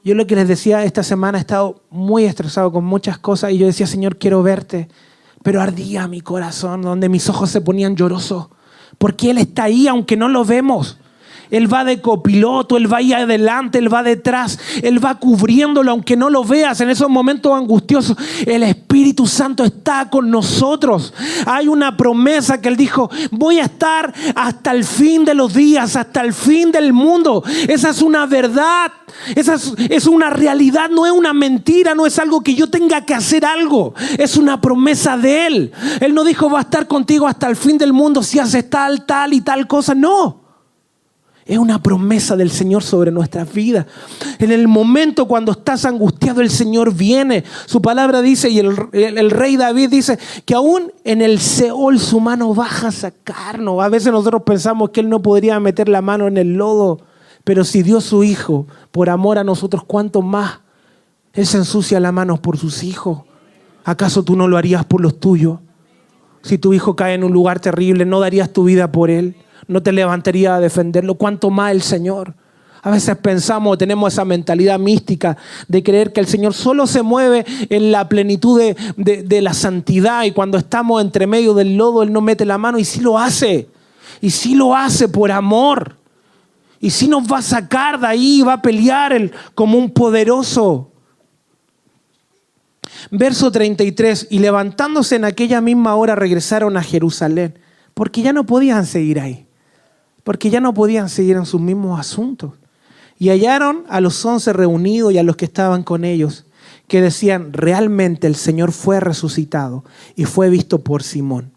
Yo lo que les decía, esta semana he estado muy estresado con muchas cosas y yo decía, Señor, quiero verte, pero ardía mi corazón, donde mis ojos se ponían llorosos, porque Él está ahí aunque no lo vemos. Él va de copiloto, Él va ahí adelante, Él va detrás, Él va cubriéndolo aunque no lo veas en esos momentos angustiosos. El Espíritu Santo está con nosotros. Hay una promesa que Él dijo, voy a estar hasta el fin de los días, hasta el fin del mundo. Esa es una verdad, esa es una realidad, no es una mentira, no es algo que yo tenga que hacer algo. Es una promesa de Él. Él no dijo, va a estar contigo hasta el fin del mundo si haces tal y tal cosa. No. Es una promesa del Señor sobre nuestras vidas. En el momento cuando estás angustiado, el Señor viene. Su palabra dice, y el rey David dice, que aún en el Seol su mano baja a sacarnos. A veces nosotros pensamos que Él no podría meter la mano en el lodo, pero si dio su Hijo por amor a nosotros, ¿cuánto más Él se ensucia las manos por sus hijos. ¿Acaso tú no lo harías por los tuyos? Si tu hijo cae en un lugar terrible, ¿no darías tu vida por él? ¿No te levantarías a defenderlo? ¿Cuánto más el Señor? A veces pensamos, tenemos esa mentalidad mística de creer que el Señor solo se mueve en la plenitud de la santidad, y cuando estamos entre medio del lodo, Él nos mete la mano, y sí lo hace. Y sí lo hace por amor. Y sí nos va a sacar de ahí, va a pelear como un poderoso. Verso 33, y levantándose en aquella misma hora regresaron a Jerusalén, porque ya no podían seguir ahí, porque ya no podían seguir en sus mismos asuntos. Y hallaron a los 11 reunidos y a los que estaban con ellos, que decían: realmente el Señor fue resucitado y fue visto por Simón.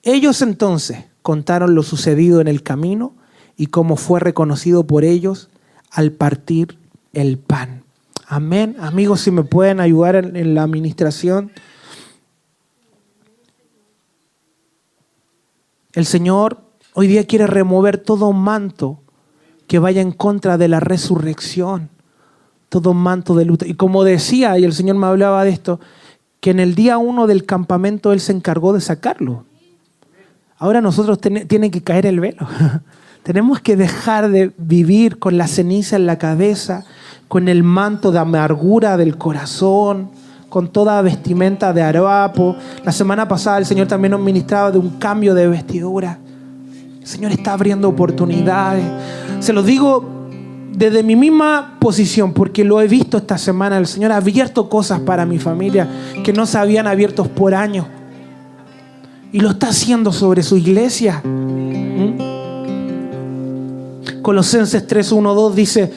Ellos entonces contaron lo sucedido en el camino y cómo fue reconocido por ellos al partir el pan. Amén. Amigos, si me pueden ayudar en la administración. El Señor hoy día quiere remover todo manto que vaya en contra de la resurrección, todo manto de luta. Y como decía, y el Señor me hablaba de esto, que en el día 1 del campamento Él se encargó de sacarlo. Ahora nosotros tiene que caer el velo. Tenemos que dejar de vivir con la ceniza en la cabeza, con el manto de amargura del corazón, con toda vestimenta de harapo. La semana pasada el Señor también nos ministraba de un cambio de vestidura. El Señor está abriendo oportunidades. Se lo digo desde mi misma posición, porque lo he visto esta semana. El Señor ha abierto cosas para mi familia que no se habían abierto por años. Y lo está haciendo sobre su iglesia. Colosenses 3:1-2 dice: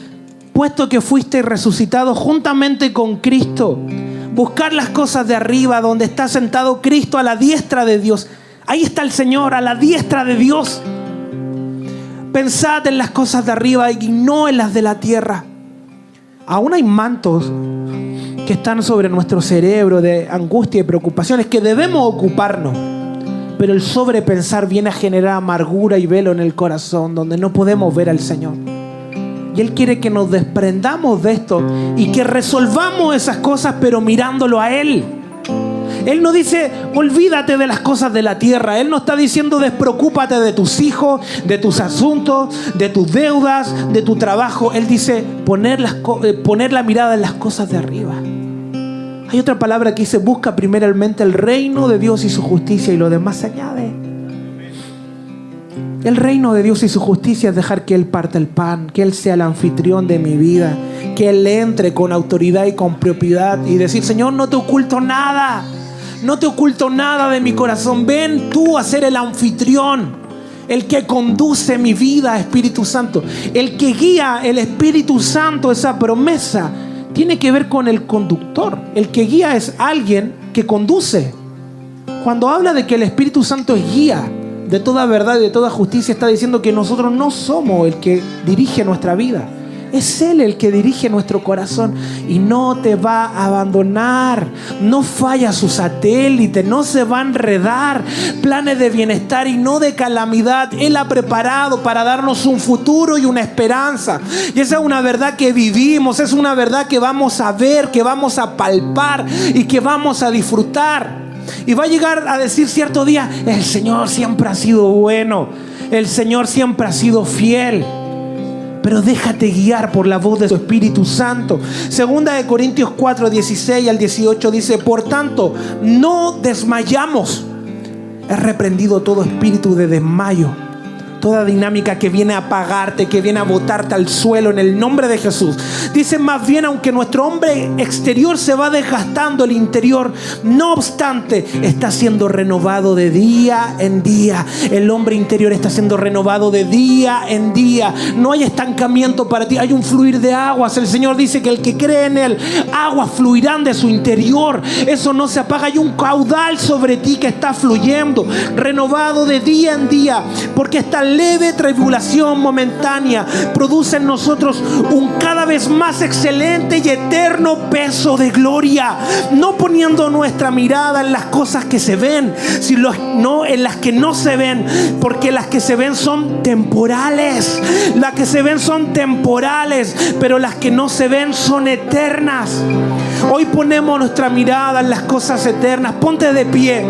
puesto que fuiste resucitado juntamente con Cristo, buscar las cosas de arriba, donde está sentado Cristo a la diestra de Dios. Ahí está el Señor, a la diestra de Dios. Pensad en las cosas de arriba y no en las de la tierra. Aún hay mantos que están sobre nuestro cerebro de angustia y preocupaciones que debemos ocuparnos. Pero el sobrepensar viene a generar amargura y velo en el corazón, donde no podemos ver al Señor. Y Él quiere que nos desprendamos de esto y que resolvamos esas cosas, pero mirándolo a Él. Él no dice: olvídate de las cosas de la tierra. Él no está diciendo: despreocúpate de tus hijos, de tus asuntos, de tus deudas, de tu trabajo. Él dice: poner la mirada en las cosas de arriba. Hay otra palabra que dice: busca primeramente el reino de Dios y su justicia, y lo demás se añade. El reino de Dios y su justicia es dejar que Él parta el pan, que Él sea el anfitrión de mi vida, que Él entre con autoridad y con propiedad y decir: Señor, no te oculto nada, no te oculto nada de mi corazón. Ven tú a ser el anfitrión, el que conduce mi vida, Espíritu Santo, el que guía, el Espíritu Santo. Esa promesa tiene que ver con el conductor. El que guía es alguien que conduce. Cuando habla de que el Espíritu Santo es guía de toda verdad y de toda justicia, está diciendo que nosotros no somos el que dirige nuestra vida. Es Él el que dirige nuestro corazón y no te va a abandonar. No falla su satélite, no se va a enredar. Planes de bienestar y no de calamidad. Él ha preparado para darnos un futuro y una esperanza. Y esa es una verdad que vivimos, es una verdad que vamos a ver, que vamos a palpar y que vamos a disfrutar. Y va a llegar a decir cierto día: el Señor siempre ha sido bueno, el Señor siempre ha sido fiel. Pero déjate guiar por la voz de su Espíritu Santo. Segunda de Corintios 4:16-18 dice: por tanto, no desmayamos. He reprendido todo espíritu de desmayo, toda dinámica que viene a apagarte, que viene a botarte al suelo, en el nombre de Jesús. Dice: más bien, aunque nuestro hombre exterior se va desgastando, el interior, no obstante, está siendo renovado de día en día. El hombre interior está siendo renovado de día en día. No hay estancamiento para ti, hay un fluir de aguas. El Señor dice que el que cree en Él, aguas fluirán de su interior. Eso no se apaga, hay un caudal sobre ti que está fluyendo, renovado de día en día, porque esta leve tribulación momentánea produce en nosotros un cada vez más excelente y eterno peso de gloria, no poniendo nuestra mirada en las cosas que se ven, sino en las que no se ven, porque las que se ven son temporales. Las que se ven son temporales, pero las que no se ven son eternas. Hoy ponemos nuestra mirada en las cosas eternas. Ponte de pie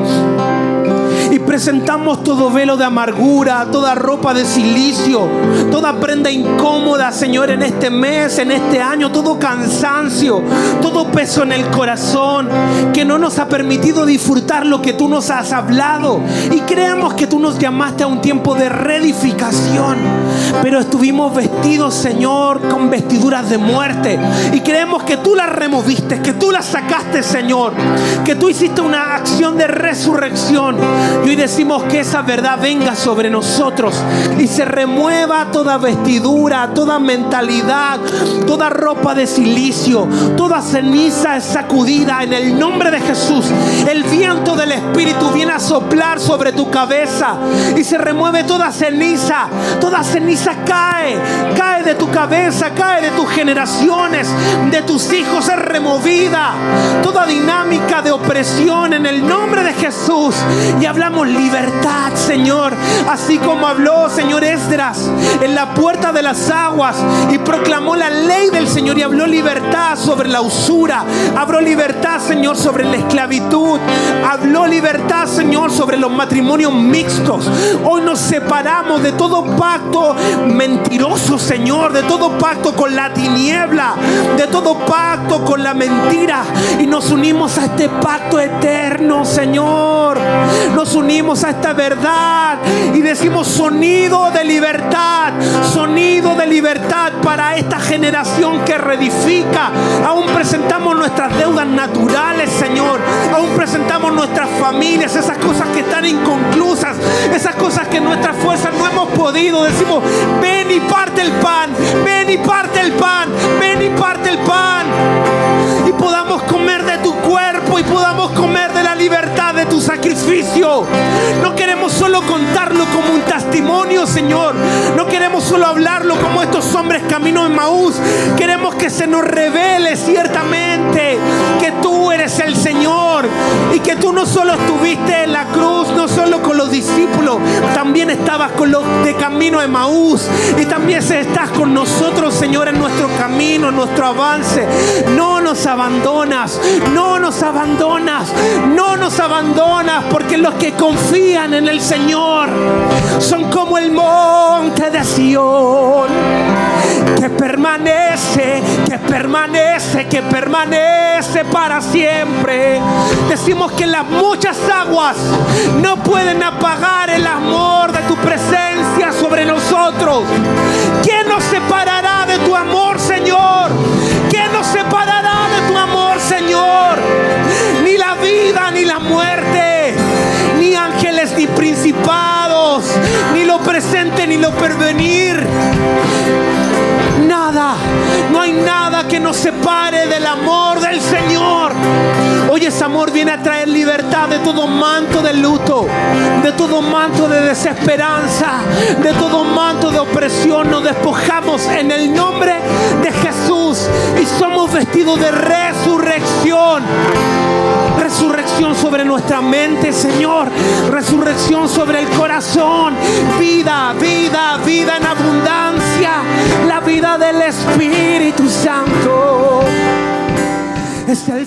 y presentamos todo velo de amargura, toda ropa de silicio, toda prenda incómoda, Señor, en este mes, en este año, todo cansancio, todo peso en el corazón que no nos ha permitido disfrutar lo que tú nos has hablado. Y creemos que tú nos llamaste a un tiempo de reedificación, pero estuvimos vestidos, Señor, con vestiduras de muerte, y creemos que tú las removiste, que tú las sacaste, Señor, que tú hiciste una acción de resurrección. Y hoy decimos que esa verdad venga sobre nosotros y se remueva toda vestidura, toda mentalidad, toda ropa de silicio, toda ceniza es sacudida en el nombre de Jesús. El viento del Espíritu viene a soplar sobre tu cabeza y se remueve toda ceniza. Toda ceniza cae de tu cabeza, cae de tus generaciones, de tus hijos, es removida toda dinámica de opresión en el nombre de Jesús. Y hablamos libertad, Señor, así como habló, Señor, Esdras en la puerta de las aguas y proclamó la ley del Señor y habló libertad sobre la usura, habló libertad, Señor, sobre la esclavitud, habló libertad, Señor, sobre los matrimonios mixtos. Hoy nos separamos de todo pacto mentiroso, Señor, de todo pacto con la tiniebla, de todo pacto con la mentira, y nos unimos a este pacto eterno, Señor. Nos unimos a esta verdad y decimos sonido de libertad para esta generación que reedifica. Aún presentamos nuestras deudas naturales, Señor, aún presentamos nuestras familias, esas cosas que están inconclusas, esas cosas que en nuestras fuerzas no hemos podido. Decimos, ven y parte el pan, ven y parte el pan, ven y parte el pan, y podamos comer de tu cuerpo y podamos comer de la libertad de tu sacrificio. No queremos solo contarlo como un testimonio, Señor. No queremos solo hablarlo como estos hombres camino de Emaús. Queremos que se nos revele ciertamente que tú eres el Señor y que tú no solo estuviste en la cruz, no solo con los discípulos, también estabas con los de camino de Emaús, y también estás con nosotros, Señor, en nuestro camino, en nuestro avance. No nos abandonas, no nos abandonas, no nos abandonas, porque los que confían en el Señor son como el monte de Sión, que permanece, que permanece, que permanece para siempre. Decimos que las muchas aguas no pueden apagar el amor de tu presencia sobre nosotros. ¿Quién nos separará de tu amor, Señor? ¿Quién nos separará de tu amor, Señor? Ni la vida ni la muerte, ni ángeles ni principados, ni lo presente ni lo porvenir. Nada, no hay nada que nos separe del amor del Señor. Hoy ese amor viene a traer libertad de todo manto de luto, de todo manto de desesperanza, de todo manto de opresión. Nos despojamos en el nombre de Jesús y somos vestidos de resurrección. Resurrección sobre nuestra mente, Señor. Resurrección sobre el corazón. Vida, vida, vida en abundancia. La vida del Espíritu Santo es el